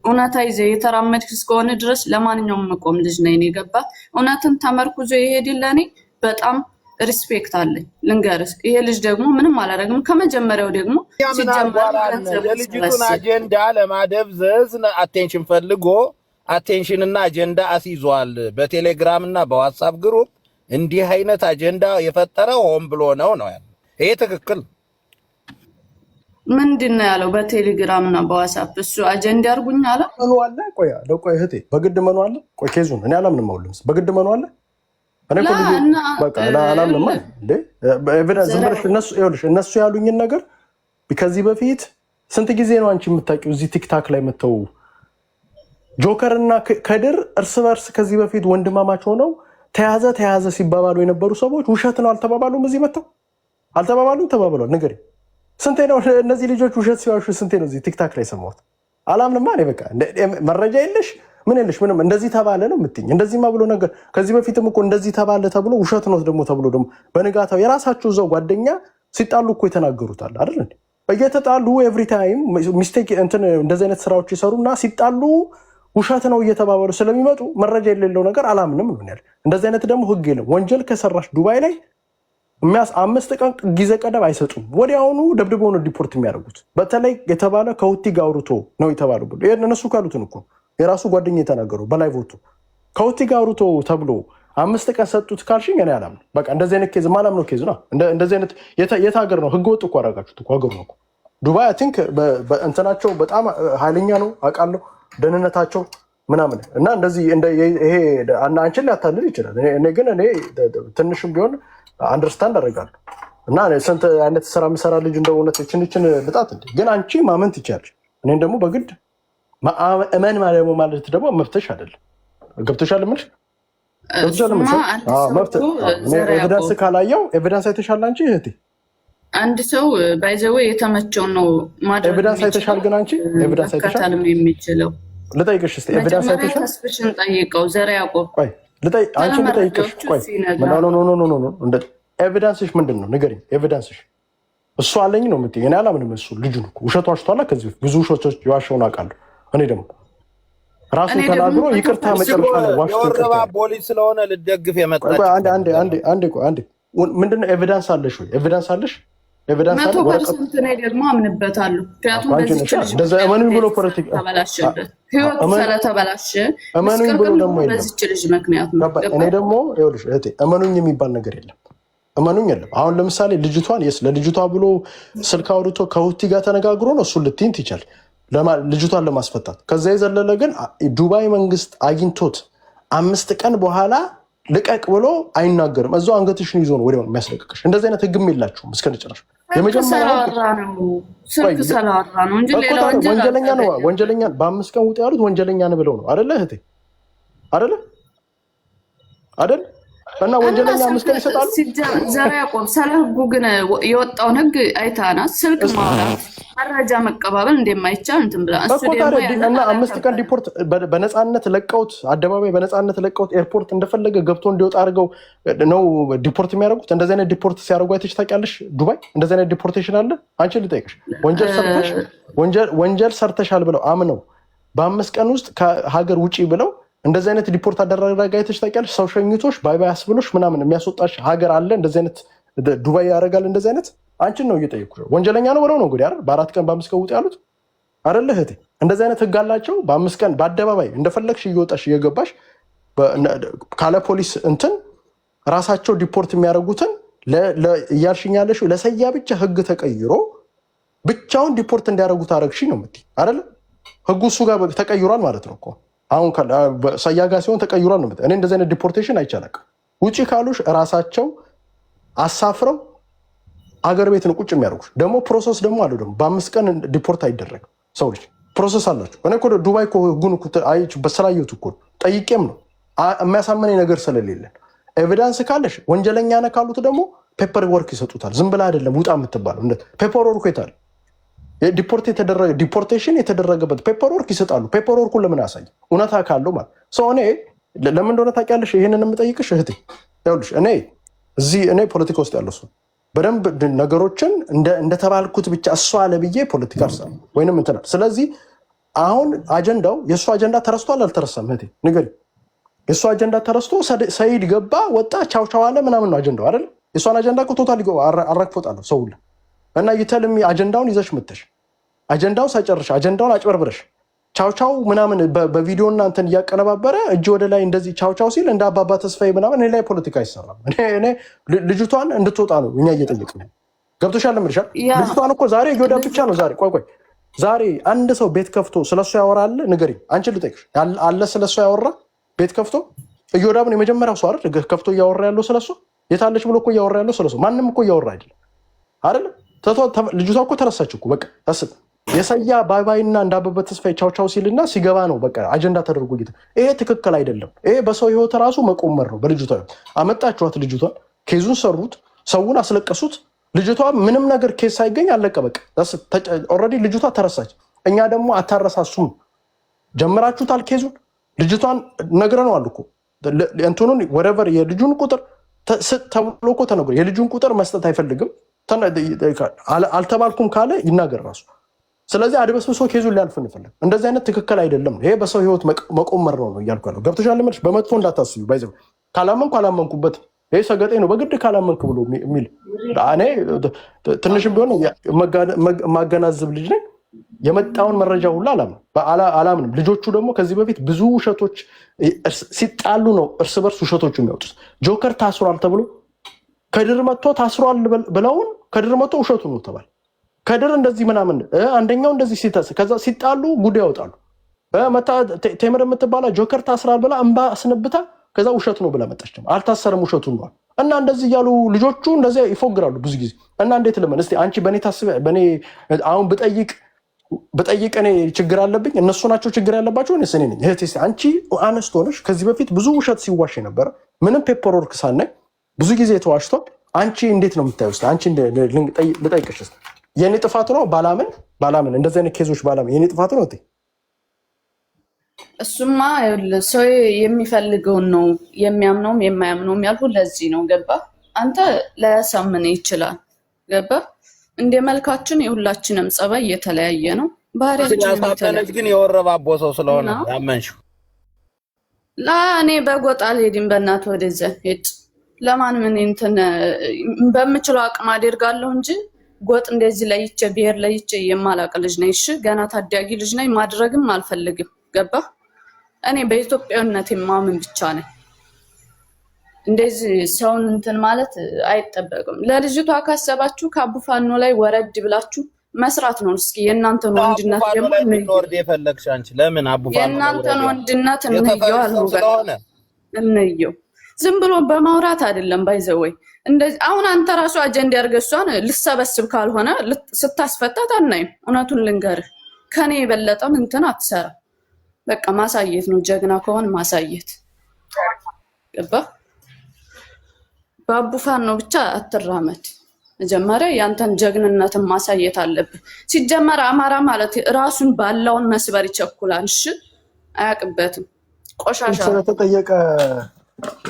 እውነታ ይዘህ የተራመድክ እስከሆነ ድረስ ለማንኛውም መቆም ልጅ ነኝ። እኔ ገባ እውነትን ተመርኩዞ ይሄድል። ለእኔ በጣም ሪስፔክት አለኝ። ልንገርህ ይሄ ልጅ ደግሞ ምንም አላደረግም። ከመጀመሪያው ደግሞ የልጅቱን አጀንዳ ለማደብዘዝ አቴንሽን ፈልጎ አቴንሽንና አጀንዳ አስይዟል። በቴሌግራም እና በዋትሳፕ ግሩፕ እንዲህ አይነት አጀንዳ የፈጠረ ሆን ብሎ ነው ያለው። ይሄ ትክክል ምንድን ነው ያለው? በቴሌግራም እና በዋትሳፕ እሱ አጀንዳ አድርጉኝ አለ። መኑ አለ? ቆይ እህቴ በግድ መኑ አለ? ቆይ ኬዙን እኔ አላምንም። አውልምስ በግድ መኑ አለ? እኔ እኮ ልጅ በቃ አላምንም እንዴ። ዝም ብለሽ እነሱ ያሉኝን ነገር ከዚህ በፊት ስንት ጊዜ ነው አንቺ የምታውቂው? እዚህ ቲክታክ ላይ መተው ጆከር እና ከድር እርስ በርስ ከዚህ በፊት ወንድማማች ሆነው ተያዘ ሲባባሉ የነበሩ ሰዎች ውሸት ነው አልተባባሉም? እዚህ መተው አልተባባሉም? ተባብሏል። ንገሪኝ። ስንቴ ነው እነዚህ ልጆች ውሸት ሲዋሹ? ስንቴ ነው እዚህ ቲክታክ ላይ ሰማሁት? አላምንማ እኔ በቃ መረጃ የለሽ ምን የለሽ ምንም። እንደዚህ ተባለ ነው የምትይኝ? እንደዚህማ ብሎ ነገር ከዚህ በፊትም እኮ እንደዚህ ተባለ ተብሎ ውሸት ነው ደግሞ ተብሎ ደግሞ በንጋታው የራሳቸው እዛው ጓደኛ ሲጣሉ እኮ የተናገሩታል አይደል እንዴ? እየተጣሉ ኤቭሪ ታይም ሚስቴክ እንትን እንደዚህ አይነት ስራዎች ይሰሩና ሲጣሉ ውሸት ነው እየተባባሉ ስለሚመጡ መረጃ የሌለው ነገር አላምንም ነው ያለ። እንደዚህ አይነት ደግሞ ህግ የለም። ወንጀል ከሰራሽ ዱባይ ላይ 5 ቀን ጊዜ ቀደም አይሰጡም። ወዲያውኑ ደብድበው ነው ዲፖርት የሚያደርጉት። በተለይ የተባለ ከሁቲ ጋር አውርቶ ነው የተባለው ብሎ እነሱ ካሉትን እኮ የራሱ ጓደኛ የተናገረው በላይቭ ወጥቶ ከሁቲ ጋር አውርቶ ተብሎ 5 ቀን ሰጡት ካልሽኝ እኔ አላምንም። በቃ እንደዚህ አይነት ኬዝ ማላም ነው ኬዝ ነው። እንደዚህ አይነት የት ሀገር ነው? ህገ ወጥ እኮ አደረጋችሁት እኮ ሀገሩ ነው እኮ ዱባይ። አይ ቲንክ እንትናቸው በጣም ኃይለኛ ነው አውቃለሁ፣ ደህንነታቸው ምናምን እና እንደዚህ ይሄ አንቺን ሊያታልል ይችላል። እኔ ግን ትንሽም ቢሆን አንደርስታንድ አደርጋለሁ እና ስንት አይነት ስራ የምሰራ ልጅ እንደ እውነት ችንችን ልጣት እንዴ! ግን አንቺ ማመን ትችያለሽ። እኔን ደግሞ በግድ እመን ማለት ደግሞ መብትሽ አይደለም። ገብቶሻል? ምንሽ ኤቪደንስ ካላየው ኤቪደንስ አይተሻል አንቺ እህቴ። አንድ ሰው ባይዘዌ የተመቸውን ነው ማድረግ። ኤቪደንስ አይተሻል? ግን አንቺ ኤቪደንስ አይተሻል? የሚችለው ልጠይቅሽ እስኪ ኤቪደንስ አይተሻል? ተስፍሽን ጠይቀው ዘር ያቆብ አንቺ ልጠይቅሽ። ቆይ ኖ ኤቪደንስሽ ምንድን ነው ንገሪኝ። ኤቪደንስሽ እሱ አለኝ ነው የምትይኝ? እኔ አላምንም። እሱ ልጁን እኮ ውሸቱ ዋሽቷላ። ከዚህ ብዙ ውሸቶች የዋሸውን አውቃለሁ። እኔ ደግሞ ራሱን ተናግሮ ይቅርታ መጨረሻ ላይ ዋሽቶ ይቅርታ ፖሊስ ስለሆነ ልደግፍ የመጣች አንዴ ምንድን ነው ኤቪደንስ አለሽ ወይ? ኤቪደንስ አለሽ? ኤቪደንስ አለ ወረቀት 100% እኔ ደግሞ አምንበታለሁ። ምክንያቱም አንቺ በዚህ ነሽ እንደዛ እመኑኝ ብሎ ፖለቲካ ተበላሸበት ህይወቱ ስለተበላሸ እመኑኝ ብሎ ደግሞ የለም በዚህ ልጅ ምክንያት ነው። እኔ ደግሞ ይኸውልሽ እህቴ እመኑኝ የሚባል ነገር የለም። እመኑኝ የለም። አሁን ለምሳሌ ልጅቷን ለልጅቷ ብሎ ስልክ አውርቶ ከሁቲ ጋር ተነጋግሮ ነው እሱን ልትይንት ይቻል ልጅቷን ለማስፈታት። ከዛ የዘለለ ግን ዱባይ መንግስት አግኝቶት 5 ቀን በኋላ ልቀቅ ብሎ አይናገርም። እዛው አንገትሽን ይዞ ነው ወዲያው የሚያስለቅቅሽ። እንደዚህ አይነት ህግም የላችሁም እስከነጨራሽ። ወንጀለኛ በ5 ቀን ውጣ ያሉት ወንጀለኛ ነው ብለው ነው አይደለ እህቴ? አይደለ እና ወንጀለኛ 5 ቀን ይሰጣሉ። ዘራ ያቆም ስለ ህጉ ግን የወጣውን ህግ አይታና ስልክ ማውራት መረጃ መቀባበል እንደማይቻል እንትን ብላ እሱ ደግሞ እና 5 ቀን ዲፖርት በነፃነት ለቀውት አደባባይ በነፃነት ለቀውት ኤርፖርት እንደፈለገ ገብቶ እንዲወጣ አድርገው ነው ዲፖርት የሚያደርጉት። እንደዚህ አይነት ዲፖርት ሲያደርጉ አይተሽ ታውቂያለሽ? ዱባይ እንደዚህ አይነት ዲፖርቴሽን አለ? አንቺ ልጠይቅሽ፣ ወንጀል ሰርተሻል ብለው አምነው በ5 ቀን ውስጥ ከሀገር ውጪ ብለው እንደዚህ አይነት ዲፖርት አደረጋ አይተሽ ታውቂያለሽ? ሰው ሸኝቶሽ ባይ ባይ አስብሎሽ ምናምን የሚያስወጣሽ ሀገር አለ? እንደዚህ አይነት ዱባይ ያደርጋል እንደዚህ አይነት? አንቺን ነው እየጠየኩሽ። ወንጀለኛ ነው ብለው ነው እንግዲህ አይደል በ4 ቀን በ5 ቀን ውጥ ያሉት አይደለ እህቴ? እንደዚህ አይነት ህግ አላቸው። በ5 ቀን በአደባባይ እንደፈለግሽ እየወጣሽ እየገባሽ ካለ ፖሊስ እንትን ራሳቸው ዲፖርት የሚያደርጉትን እያልሽኝ ያለሽው ለሰያ ብቻ ህግ ተቀይሮ ብቻውን ዲፖርት እንዲያደርጉት አደረግሽ ነው የምትይ አይደለ? ህጉ እሱ ጋር ተቀይሯል ማለት ነው እኮ አሁን ሰያ ጋር ሲሆን ተቀይሯል ነው የምትይ። እኔ እንደዚህ አይነት ዲፖርቴሽን አይቻልም። ውጪ ካሉሽ ራሳቸው አሳፍረው አገር ቤት ነው ቁጭ የሚያደርጉሽ። ደግሞ ፕሮሰስ ደግሞ አለው። ደግሞ በ5 ቀን ዲፖርት አይደረግም ሰው ልጅ ፕሮሰስ አላቸው። እኔ እኮ ዱባይ እኮ ህጉን በስላየሁት እኮ ጠይቄም ነው የሚያሳመነኝ ነገር ስለሌለን። ኤቪደንስ ካለሽ ወንጀለኛ ነህ ካሉት ደግሞ ፔፐር ወርክ ይሰጡታል። ዝም ብላ አይደለም ውጣ የምትባለው። ፔፐር ወርክ የታለ? ዲፖርቴሽን የተደረገበት ፔፐር ወርክ ይሰጣሉ። ፔፐር ወርኩን ለምን ያሳይ? እውነታ ካለው ማለት ሰው። እኔ ለምን እንደሆነ ታውቂያለሽ? ይሄንን የምጠይቅሽ እህቴ ይኸውልሽ፣ እኔ ፖለቲካ ውስጥ ያለው ሰው በደንብ ነገሮችን እንደተባልኩት ብቻ እሷ አለ ብዬ ፖለቲካ አልሰራም ወይንም እንትናል። ስለዚህ አሁን አጀንዳው የእሱ አጀንዳ ተረስቷል አልተረሳም? እህቴ ንገሪ። የእሱ አጀንዳ ተረስቶ ሰይድ ገባ ወጣ ቻው ቻው አለ ምናምን ነው አጀንዳው አይደል? የእሷን አጀንዳ እኮ ቶታል አራግፎጣለሁ ሰው ሁሉ እና ይተልም አጀንዳውን ይዘሽ ምተሽ አጀንዳው ሳይጨርሽ አጀንዳውን አጭበርብረሽ ቻው ቻው ምናምን በቪዲዮ እና እንትን እያቀነባበረ እጅ ወደ ላይ እንደዚህ ቻው ቻው ሲል እንደ አባባ ተስፋዬ ምናምን እኔ ላይ ፖለቲካ አይሰራም። እኔ ልጅቷን እንድትወጣ ነው እኛ እየጠየቅን። ገብቶሻል? ምርሻል ልጅቷን እኮ ዛሬ እዮዳ ብቻ ነው ዛሬ አንድ ሰው ቤት ከፍቶ ስለሱ ያወራል? ንገሪኝ። አንቺን ልጠይቅሽ አለ ስለሱ ያወራ ቤት ከፍቶ? እዮዳብን የመጀመሪያው ሰው አይደል ከፍቶ እያወራ ያለው ስለሱ? የታለች ብሎ እኮ እያወራ ያለው ስለሱ? ማንም እኮ እያወራ አይደለም አይደል? ልጅቷ እኮ ተረሳች እኮ በቃ የሰያ ባይባይና እንዳበበት ተስፋዬ ቻው ቻው ሲልና ሲገባ ነው በቃ አጀንዳ ተደርጎ ይሄ ትክክል አይደለም። ይሄ በሰው ህይወት ራሱ መቆመር ነው። በልጅቷ አመጣችኋት፣ ልጅቷን ኬዙን ሰሩት፣ ሰውን አስለቀሱት። ልጅቷ ምንም ነገር ኬስ ሳይገኝ አለቀ በቃ ኦልሬዲ ልጅቷ ተረሳች። እኛ ደግሞ አታረሳሱም። ጀምራችሁታል ኬዙን። ልጅቷን ነግረነዋል እኮ እንትኑን ወረቨር የልጁን ቁጥር ተብሎ እኮ ተነግሮ የልጁን ቁጥር መስጠት አይፈልግም። አልተባልኩም ካለ ይናገር ራሱ። ስለዚህ አድበስብሶ ኬዙን ሊያልፍ እንፈልግ። እንደዚህ አይነት ትክክል አይደለም። ይሄ በሰው ህይወት መቆመር ነው እያልኩ ያለው። ገብቶሻል? ልመልሽ በመጥፎ እንዳታስቢ። ባይዘ ካላመንኩ አላመንኩበት ይሄ ሰገጤ ነው በግድ ካላመንክ ብሎ የሚል እኔ ትንሽም ቢሆን ማገናዘብ ልጅ ነኝ። የመጣውን መረጃ ሁሉ አላምንም። ልጆቹ ደግሞ ከዚህ በፊት ብዙ ውሸቶች ሲጣሉ ነው እርስ በርስ ውሸቶቹ የሚያወጡት። ጆከር ታስሯል ተብሎ ከድር መጥቶ ታስሯል ብለውን ከድር መጥቶ ውሸቱ ነው ተባለ። ከድር እንደዚህ ምናምን አንደኛው እንደዚህ ከዛ ሲጣሉ ጉድ ያወጣሉ። ቴምር የምትባላ ጆከር ታስራል ብላ እንባ አስነብታ ከዛ ውሸት ነው ብላ መጣች። አልታሰረም ውሸቱ ነው እና እንደዚህ እያሉ ልጆቹ እንደዚህ ይፎግራሉ ብዙ ጊዜ። እና እንዴት ልመን እስቲ አንቺ በእኔ አሁን ብጠይቅ እኔ ችግር አለብኝ? እነሱ ናቸው ችግር ያለባቸው? እኔ ነኝ? እህቴ አንቺ አነስት ሆነሽ ከዚህ በፊት ብዙ ውሸት ሲዋሽ ነበረ። ምንም ፔፐር ወርክ ሳናይ ብዙ ጊዜ ተዋሽቷል። አንቺ እንዴት ነው የምታየው? አንቺ ልጠይቅሽ፣ የኔ ጥፋቱ ነው ባላምን እንደዚህ አይነት ኬዞች ባላምን የኔ ጥፋቱ ነው? እሱማ ሰው የሚፈልገውን ነው የሚያምነውም የማያምነውም ያልኩ ለዚህ ነው። ገባ? አንተ ላያሳምን ይችላል። ገባ? እንደ መልካችን የሁላችንም ጸባይ የተለያየ ነው። ባህሪያችን ግን የወረባቦ ሰው ስለሆነ ያመንሽው እኔ በጎጣ አልሄድም። በእናትህ ወደዚያ ሄድ። ለማን ምን እንትን በምችለው አቅም አደርጋለሁ እንጂ ጎጥ እንደዚህ ለይቼ ብሔር ለይቼ የማላውቅ ልጅ ነኝ። እሺ ገና ታዳጊ ልጅ ነኝ። ማድረግም አልፈልግም። ገባህ? እኔ በኢትዮጵያዊነት ማምን ብቻ ነኝ። እንደዚህ ሰውን እንትን ማለት አይጠበቅም። ለልጅቷ ካሰባችሁ ከአቡፋኖ ላይ ወረድ ብላችሁ መስራት ነው። እስኪ የእናንተን ወንድነት ደግሞ ወርድ የፈለግሽ አንቺ ለምን አቡፋኖ የእናንተን ወንድነት እንየው አልሆነ እንየው። ዝም ብሎ በማውራት አይደለም ባይዘወይ እንደዚህ አሁን አንተ ራሱ አጀንዳ ያርገሷን ልሰበስብ ካልሆነ ስታስፈታት አናይም። እውነቱን ልንገርህ ከኔ የበለጠም እንትን አትሰራ። በቃ ማሳየት ነው። ጀግና ከሆነ ማሳየት ገባ። በአቡፋኖ ብቻ አትራመድ። መጀመሪያ ያንተን ጀግንነትን ማሳየት አለብህ። ሲጀመር አማራ ማለት ራሱን ባላውን መስበር ይቸኩላል። እሺ አያውቅበትም። ቆሻሻ ስለተጠየቀ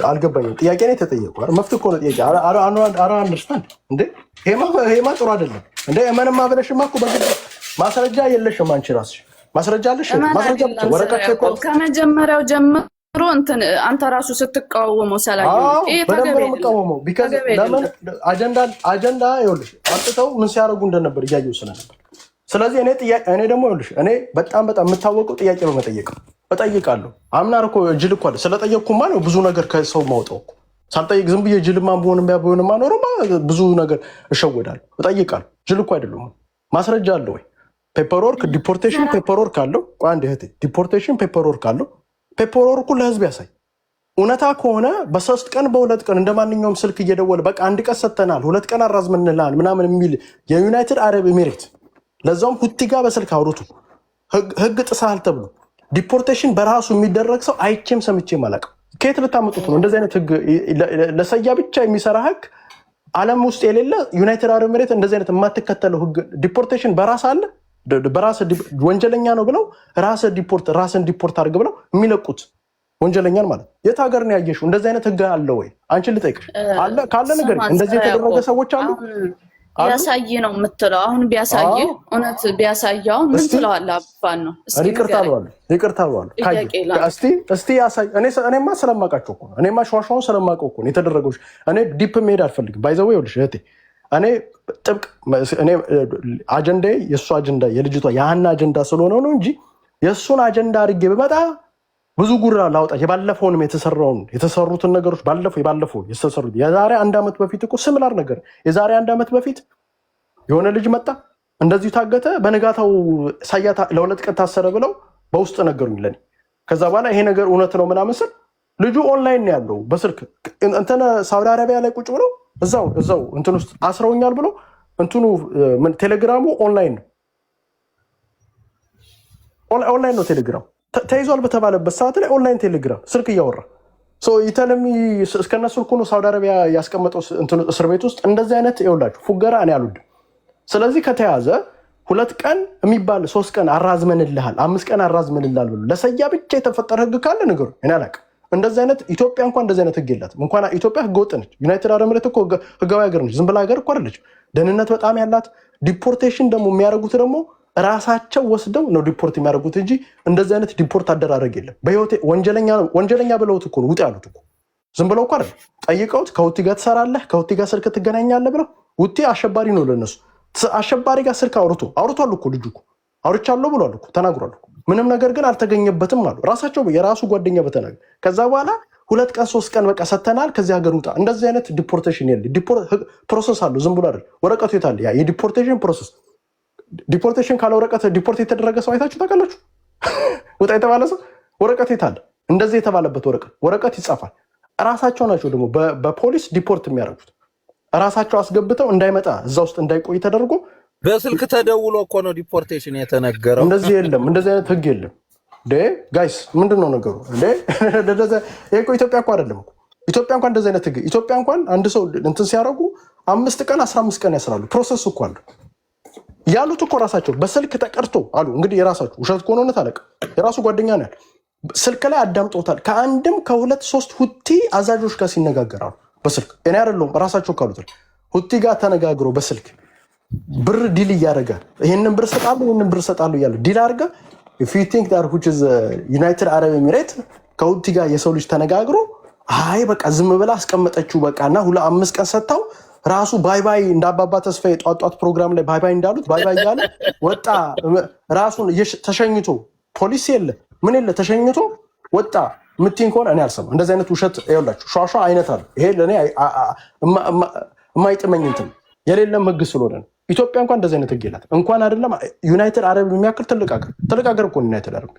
አልገባኝም። ጥያቄ ነው የተጠየቀው። መፍትሄ እኮ ነው ጥያቄ። አራ አንደርስታንድ እንዴ ሄማ ጥሩ አይደለም እንዴ እመንማ ብለሽማ እኮ በግድ ማስረጃ የለሽም። አንቺ ራስሽ ማስረጃ አለሽ? ማስረጃ ብቻ ወረቀት እኮ ከመጀመሪያው ጀምሮ እንትን አንተ ራሱ ስትቃወመው ሰላየው ይሄ ተገቢ ነው የምቃወመው። ቢካዝ ለምን አጀንዳ ይኸውልሽ አጥተው ምን ሲያደርጉ እንደነበር እያየሁ ስለነበር። ስለዚህ እኔ ደግሞ ይኸውልሽ እኔ በጣም የምታወቀው ጥያቄ ነው መጠየቅ እጠይቃለሁ። አምናር እኮ ጅል እኮ ስለጠየቅኩማ ነው ብዙ ነገር ከሰው ማውጣው እኮ። ሳልጠይቅ ዝም ብዬ ጅልማ ቢሆንማ ኖሮማ ብዙ ነገር እሸወዳለሁ። እጠይቃለሁ። ጅል እኮ አይደለም። ማስረጃ አለ ወይ? ፔፐርወርክ ዲፖርቴሽን ፔፐርወርክ አለው። አንድ እህቴ ዲፖርቴሽን ፔፐርወርክ አለው። ፔፐርወርኩ ለህዝብ ያሳይ። እውነታ ከሆነ በ3 ቀን በ2 ቀን እንደማንኛውም ስልክ እየደወለ በቃ 1 ቀን ሰተናል 2 ቀን አራዝመንልሃል ምናምን የሚል የዩናይትድ አረብ ኤሚሬት ለዛውም ሁቲ ጋር በስልክ አውርቱ ህግ ጥሰሃል ተብሎ ዲፖርቴሽን በራሱ የሚደረግ ሰው አይቼም ሰምቼም አላውቅም። ከየት ልታመጡት ነው? እንደዚህ አይነት ህግ ለሰያ ብቻ የሚሰራ ህግ ዓለም ውስጥ የሌለ ዩናይትድ አረብ ኤሚሬት እንደዚህ አይነት የማትከተለው ህግ ዲፖርቴሽን በራስ አለ። በራስ ወንጀለኛ ነው ብለው ራስን ዲፖርት አድርግ ብለው የሚለቁት ወንጀለኛን ማለት የት ሀገር ነው ያየሽው? እንደዚህ አይነት ህግ አለ ወይ? አንቺን ልጠይቅሽ አለ ካለ ነገር እንደዚህ የተደረገ ሰዎች አሉ ያሳይ ነው የምትለው። አሁን ቢያሳይ እውነት ቢያሳየው ምን ትለዋለህ? አባን ነው ይቅርታ ብሏል። እስቲ ያሳይ። እኔማ ስለማውቃቸው እኮ ነው። እኔማ ሸዋሸዋውን ስለማውቀው እኮ ነው የተደረገው። እኔ ዲፕ መሄድ አልፈልግም። ባይ ዘ ዌይ ይኸውልሽ እህቴ እኔ ጥብቅ አጀንዳ የእሱ አጀንዳ የልጅቷ የሀና አጀንዳ ስለሆነ ነው እንጂ የእሱን አጀንዳ አድርጌ ብመጣ ብዙ ጉራ ላውጣ። የባለፈውንም የተሰሩትን ነገሮች የባለፈውን የተሰሩት የዛሬ 1 ዓመት በፊት እኮ ስምላር ነገር የዛሬ 1 ዓመት በፊት የሆነ ልጅ መጣ እንደዚሁ ታገተ። በነጋታው ሳያታ ለ2 ቀን ታሰረ ብለው በውስጥ ነገሩኝ ለኔ። ከዛ በኋላ ይሄ ነገር እውነት ነው ምናምን ስል ልጁ ኦንላይን ነው ያለው በስልክ እንተነ ሳውዲ አረቢያ ላይ ቁጭ ብሎ እዛው እንትን ውስጥ አስረውኛል ብሎ እንትኑ ቴሌግራሙ ኦንላይን ነው ቴሌግራም ተይዟል በተባለበት ሰዓት ላይ ኦንላይን ቴሌግራም ስልክ እያወራ ይተለሚ እስከነ ስልኩ ነው ሳውዲ አረቢያ ያስቀመጠው እስር ቤት ውስጥ። እንደዚህ አይነት ይኸውላችሁ ፉገራ እኔ አልወድም። ስለዚህ ከተያዘ 2 ቀን የሚባል 3 ቀን አራዝመንልሃል 5 ቀን አራዝመንልሃል ብሎ ለሰያ ብቻ የተፈጠረ ህግ ካለ ነገሩ እኔ አላውቅም። እንደዚህ አይነት ኢትዮጵያ እንኳን እንደዚህ አይነት ህግ የላትም። እንኳን ኢትዮጵያ ህገ ወጥ ነች። ዩናይትድ አረብ ኤሚሬት እኮ ህጋዊ ሀገር ነች። ዝም ብላ ሀገር እኮ አይደለች። ደህንነት በጣም ያላት። ዲፖርቴሽን ደግሞ የሚያደርጉት ደግሞ ራሳቸው ወስደው ነው ዲፖርት የሚያደርጉት እንጂ እንደዚህ አይነት ዲፖርት አደራረግ የለም። በህይወቴ ወንጀለኛ ብለውት እኮ ነው ውጥ ያሉት እኮ። ዝም ብለው እኮ አይደለም ጠይቀውት ከውቲ ጋር ትሰራለህ ከውቲ ጋር ስልክ ትገናኛለህ ብለው። ውቲ አሸባሪ ነው ለነሱ። አሸባሪ ጋር ስልክ አውርቷል እኮ ልጁ እኮ አውርቻለሁ ብሏል እኮ ተናግሯል እኮ። ምንም ነገር ግን አልተገኘበትም አሉ ራሳቸው የራሱ ጓደኛ በተናገር። ከዛ በኋላ 2 ቀን 3 ቀን በቃ ሰተናል ከዚህ ሀገር ውጣ። እንደዚህ አይነት ዲፖርቴሽን የለ። ፕሮሰስ አለው። ዝም ብሎ አይደል ወረቀቱ የታለ? ያ የዲፖርቴሽን ፕሮሰስ። ዲፖርቴሽን ካለ ወረቀት ዲፖርት የተደረገ ሰው አይታችሁ ታውቃላችሁ? ውጣ የተባለ ሰው ወረቀት የታለ? እንደዚህ የተባለበት ወረቀት ይጻፋል። ራሳቸው ናቸው ደግሞ በፖሊስ ዲፖርት የሚያደርጉት። ራሳቸው አስገብተው እንዳይመጣ እዛ ውስጥ እንዳይቆይ ተደርጎ በስልክ ተደውሎ እኮ ነው ዲፖርቴሽን የተነገረው። እንደዚህ የለም። እንደዚህ አይነት ህግ የለም። ጋይስ ምንድነው ነገሩ? ይሄ እኮ ኢትዮጵያ እኮ አይደለም እኮ። ኢትዮጵያ እንኳን እንደዚህ አይነት ህግ ኢትዮጵያ እንኳን አንድ ሰው እንትን ሲያደርጉ 5 ቀን 15 ቀን ያስራሉ። ፕሮሰስ እኮ አለ ያሉት እኮ ራሳቸው በስልክ ተቀርቶ አሉ። እንግዲህ የራሳቸው ውሸት ከሆነ እውነት አለቀ። የራሱ ጓደኛ ነው ያለ ስልክ ላይ አዳምጦታል። ከአንድም ከ2 3 ሁቲ አዛዦች ጋር ሲነጋገራሉ በስልክ። እኔ አይደለሁም ራሳቸው ካሉት ሁቲ ጋር ተነጋግሮ በስልክ ብር ዲል እያደረገ ይሄንን ብር ሰጣሉ እያለ ዲል አድርገ if you think that which is United Arab Emirates ከሁቲ ጋር የሰው ልጅ ተነጋግሮ አይ በቃ ዝም ብላ አስቀመጠችው በቃና 5 ቀን ሰጣው ራሱ ባይ ባይ እንዳባባ ተስፋዬ ጧጧት ፕሮግራም ላይ ባይ ባይ እንዳሉት ባይ ባይ እያለ ወጣ። ራሱን ተሸኝቶ ፖሊስ የለ ምን የለ ተሸኝቶ ወጣ። ምትኝ ከሆነ እኔ አልሰማም። እንደዚህ አይነት ውሸት ይኸውላችሁ ሿሿ አይነት አለ። ይሄ ለእኔ የማይጥመኝ እንትን የሌለም ህግ ስለሆነ ነው። ኢትዮጵያ እንኳን እንደዚህ አይነት ህግ የላት። እንኳን አይደለም ዩናይትድ አረብ የሚያክል ትልቅ ሀገር እኮ ዩናይትድ አረብ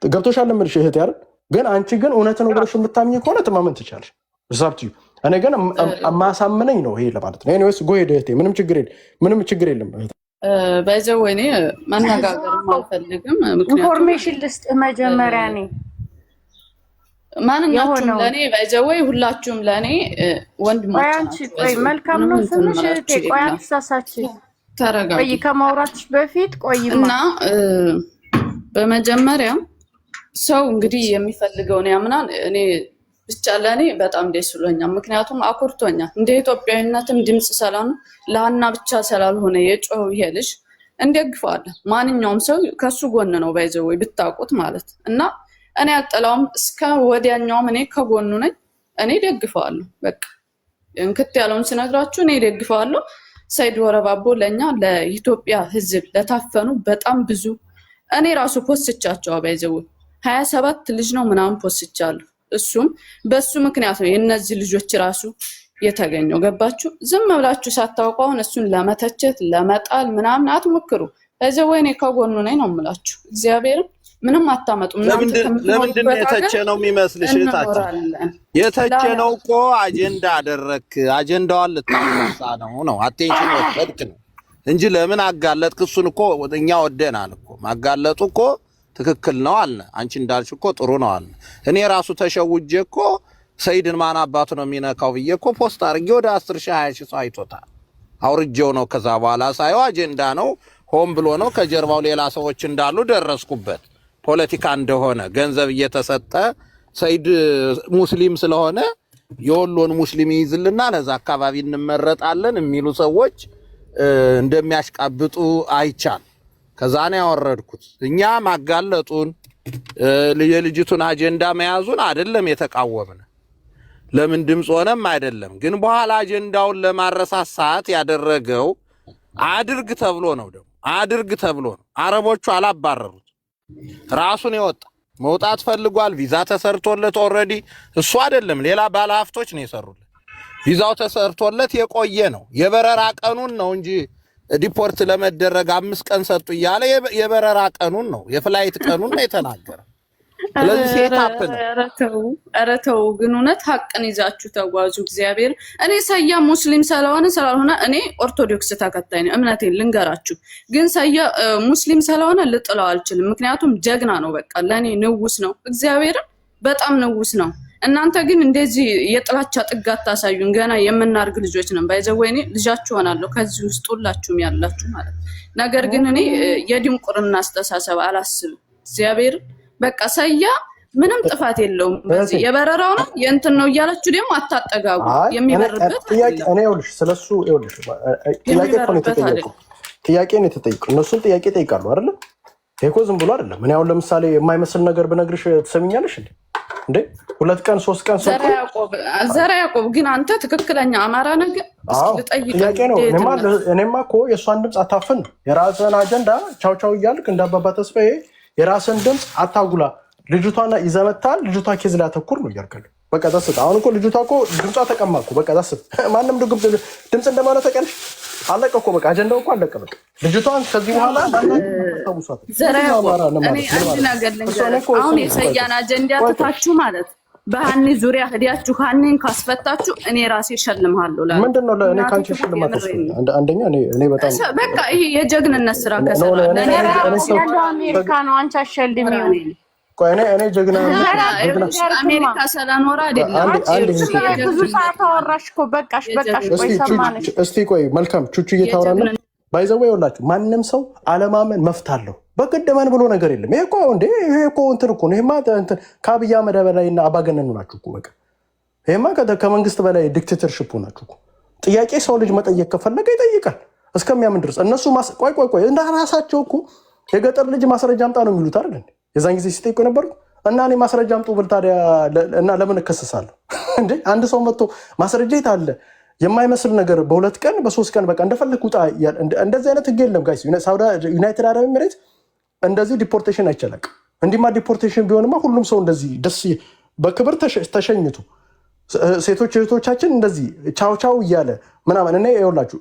ገብቶሻል የምልሽ እህት ያረ ግን አንቺ ግን እውነት ነው ብለሽ የምታምኚ ከሆነ ትማመን ትችላለሽ። ዛብትዩ እኔ ግን ማሳመነኝ ነው ይሄ ለማለት ነው። ኤኒዌይስ ጎ ሄደ እህቴ፣ ምንም ችግር የለም። በዚያው ወይኔ መነጋገርም አልፈልግም። ኢንፎርሜሽን ልስጥ መጀመሪያ እኔ ማንኛችሁም ለእኔ በዚያው ወይ ሁላችሁም ለእኔ ወንድሞች ቆይ መልካም ነው ስምሽ እህቴ። ቆይ አትሳሳች፣ ተረጋጊ። ቆይ ከማውራትሽ በፊት ቆይማ እና በመጀመሪያ ሰው እንግዲህ የሚፈልገውን ያምናል። እኔ ብቻ ለእኔ በጣም ደስ ብሎኛል። ምክንያቱም አኩርቶኛል። እንደ ኢትዮጵያዊነትም ድምፅ ሰላም ለሀና ብቻ ስላልሆነ የጮኸው ይሄ ልጅ እንደግፈዋለን። ማንኛውም ሰው ከሱ ጎን ነው ባይዘው ወይ ብታውቁት ማለት እና እኔ አልጠላውም። እስከ ወዲያኛውም እኔ ከጎኑ ነኝ። እኔ ደግፈዋለሁ። በቃ እንክት ያለውን ስነግራችሁ እኔ ደግፈዋለሁ። ሰይድ ወረባቦ ለእኛ ለኢትዮጵያ ሕዝብ ለታፈኑ በጣም ብዙ እኔ ራሱ ፖስቻቸው ባይዘው 27 ልጅ ነው ምናምን ፖስቻለሁ። እሱም በሱ ምክንያት ነው የእነዚህ ልጆች ራሱ የተገኘው። ገባችሁ? ዝም ብላችሁ ሳታውቁ አሁን እሱን ለመተቸት ለመጣል ምናምን አትሞክሩ። በዚያው ወይኔ ከጎኑ ነኝ ነው የምላችሁ። እግዚአብሔርም ምንም አታመጡም። ለምንድን ነው የተቸ ነው የሚመስልሽ? የተቸ ነው እኮ አጀንዳ አደረክ። አጀንዳዋን ልታነሳ ነው አቴንሽን ወሰድክ ነው እንጂ ለምን አጋለጥክ? እሱን እኮ እኛ ወደናል እኮ ማጋለጡ እኮ ትክክል ነው አለ። አንቺ እንዳልሽ እኮ ጥሩ ነው አለ። እኔ ራሱ ተሸውጄ እኮ ሰይድን ማን አባቱ ነው የሚነካው ብዬ እኮ ፖስት አድርጌ ወደ 10 ሺህ 20 ሺህ ሰው አይቶታል። አውርጄው ነው። ከዛ በኋላ ሳየው አጀንዳ ነው፣ ሆን ብሎ ነው፣ ከጀርባው ሌላ ሰዎች እንዳሉ ደረስኩበት። ፖለቲካ እንደሆነ ገንዘብ እየተሰጠ ሰይድ ሙስሊም ስለሆነ የወሎን ሙስሊም ይይዝልና ለዛ አካባቢ እንመረጣለን የሚሉ ሰዎች እንደሚያሽቃብጡ አይቻል። ከዛ ነው ያወረድኩት። እኛ ማጋለጡን የልጅቱን አጀንዳ መያዙን አይደለም የተቃወምን። ለምን ድምፅ ሆነም አይደለም። ግን በኋላ አጀንዳውን ለማረሳሳት ያደረገው አድርግ ተብሎ ነው። ደግሞ አድርግ ተብሎ ነው። አረቦቹ አላባረሩት። ራሱን የወጣ መውጣት ፈልጓል። ቪዛ ተሰርቶለት ኦልሬዲ እሱ አይደለም ሌላ ባለሀብቶች ነው የሰሩለት። ቪዛው ተሰርቶለት የቆየ ነው። የበረራ ቀኑን ነው እንጂ ዲፖርት ለመደረግ 5 ቀን ሰጡ እያለ የበረራ ቀኑን ነው የፍላይት ቀኑን ነው የተናገረ። ስለዚህ ሴታፕ ነው። ኧረ ተው ግን እውነት ሀቅን ይዛችሁ ተጓዙ። እግዚአብሔር እኔ ሰያ ሙስሊም ስለሆነ ስላልሆነ እኔ ኦርቶዶክስ ተከታይ ነኝ። እምነቴን ልንገራችሁ። ግን ሰያ ሙስሊም ስለሆነ ልጥለው አልችልም። ምክንያቱም ጀግና ነው። በቃ ለእኔ ንጉስ ነው። እግዚአብሔርን በጣም ንጉስ ነው። እናንተ ግን እንደዚህ የጥላቻ ጥግ አታሳዩን። ገና የምናርግ ልጆች ነን። ባይዘው እኔ ልጃችሁ ሆናለሁ ከዚህ ውስጥ ሁላችሁም ያላችሁ ማለት። ነገር ግን እኔ የድንቁርና አስተሳሰብ አላስብም። እግዚአብሔር በቃ ሰያ ምንም ጥፋት የለውም። በዚህ የበረራው ነው የእንትን ነው እያላችሁ ደግሞ አታጠጋጉ። የሚበርበት ጥያቄ እኔ ይኸውልሽ ስለሱ ይኸውልሽ ጥያቄ ነው የተጠየቀው። ጥያቄ ነው የተጠየቀው። እነሱም ጥያቄ ጠይቃሉ አይደል? ይሄ እኮ ዝም ብሎ አይደለም። እኔ አሁን ለምሳሌ የማይመስል ነገር ብነግርሽ ትሰሚኛለሽ እንዴ? 2 ቀን 3 ቀን ዘራ ያዕቆብ ግን አንተ ትክክለኛ አማራ ነገር ጥያቄ ነው። እኔማ እኮ የእሷን ድምፅ አታፍን። የራስን አጀንዳ ቻው ቻው እያልክ እንዳባባ ተስፋዬ የራስን ድምፅ አታጉላ። ልጅቷና ይዘመታል። ልጅቷ ኬዝ ላይ አተኩር ነው እያልከል። በቃ ታስብ። አሁን እኮ ልጅቷ እኮ ድምጿ ተቀማኩ። በቃ ታስብ። ማንም ድምፅ እንደማለት ተቀልሽ አለቀ እኮ በቃ አጀንዳው እኮ አለቀ። በቃ ልጅቷን ከዚህ በኋላ አሁን የሰያን አጀንዳ ትታችሁ ማለት በሀኒ ዙሪያ ሄዳችሁ ሀኒን ካስፈታችሁ እኔ ራሴ እሸልምሃለሁ። ምንድነው ለእኔ ካንቺ ሽልማት? አንደኛ እኔ በጣም በቃ ይሄ የጀግንነት ስራ ከሰራ አሜሪካ ነው። አንቺ አሸልሚው። እኔ ጀግና አሜሪካ ስለኖረ አይደለም። ብዙ ሰዓት አወራሽ እኮ በቃሽ። ቆይ ሰማነሽ። እስቲ ቆይ መልካም ቹቹ እየታወራን ባይዘው ይኸውላችሁ ማንም ሰው አለማመን መፍት አለው። በቅድመን ብሎ ነገር የለም። ይሄ እኮ እንትን እኮ ነው። ይሄማ እንትን ከአብይ አህመድ በላይና አባገነኑ ናችሁ እኮ በቃ። ይሄማ ከመንግስት በላይ ዲክቴተርሺፕ ናችሁ እኮ። ጥያቄ ሰው ልጅ መጠየቅ ከፈለገ ይጠይቃል እስከሚያምን ድረስ። እነሱ ቆይ እንደ ራሳቸው እኮ የገጠር ልጅ ማስረጃ አምጣ ነው የሚሉት አይደል? የዛን ጊዜ ሲጠይቁ የነበሩት እና እኔ ማስረጃ አምጡ ብል ታዲያ እና ለምን እከሰሳለሁ እንዴ? አንድ ሰው መጥቶ ማስረጃ የት አለ? የማይመስል ነገር በሁለት ቀን በሶስት ቀን በቃ እንደፈለክ ውጣ። እንደዚህ አይነት ህግ የለም ጋይስ። ዩናይትድ አረብ ኤሚሬት እንደዚህ ዲፖርቴሽን አይቻልም። እንዲማ ዲፖርቴሽን ቢሆንማ ሁሉም ሰው እንደዚህ ደስ በክብር ተሸኝቱ ሴቶች እህቶቻችን እንደዚህ ቻው ቻው እያለ ምናምን እኔ ይኸውላችሁ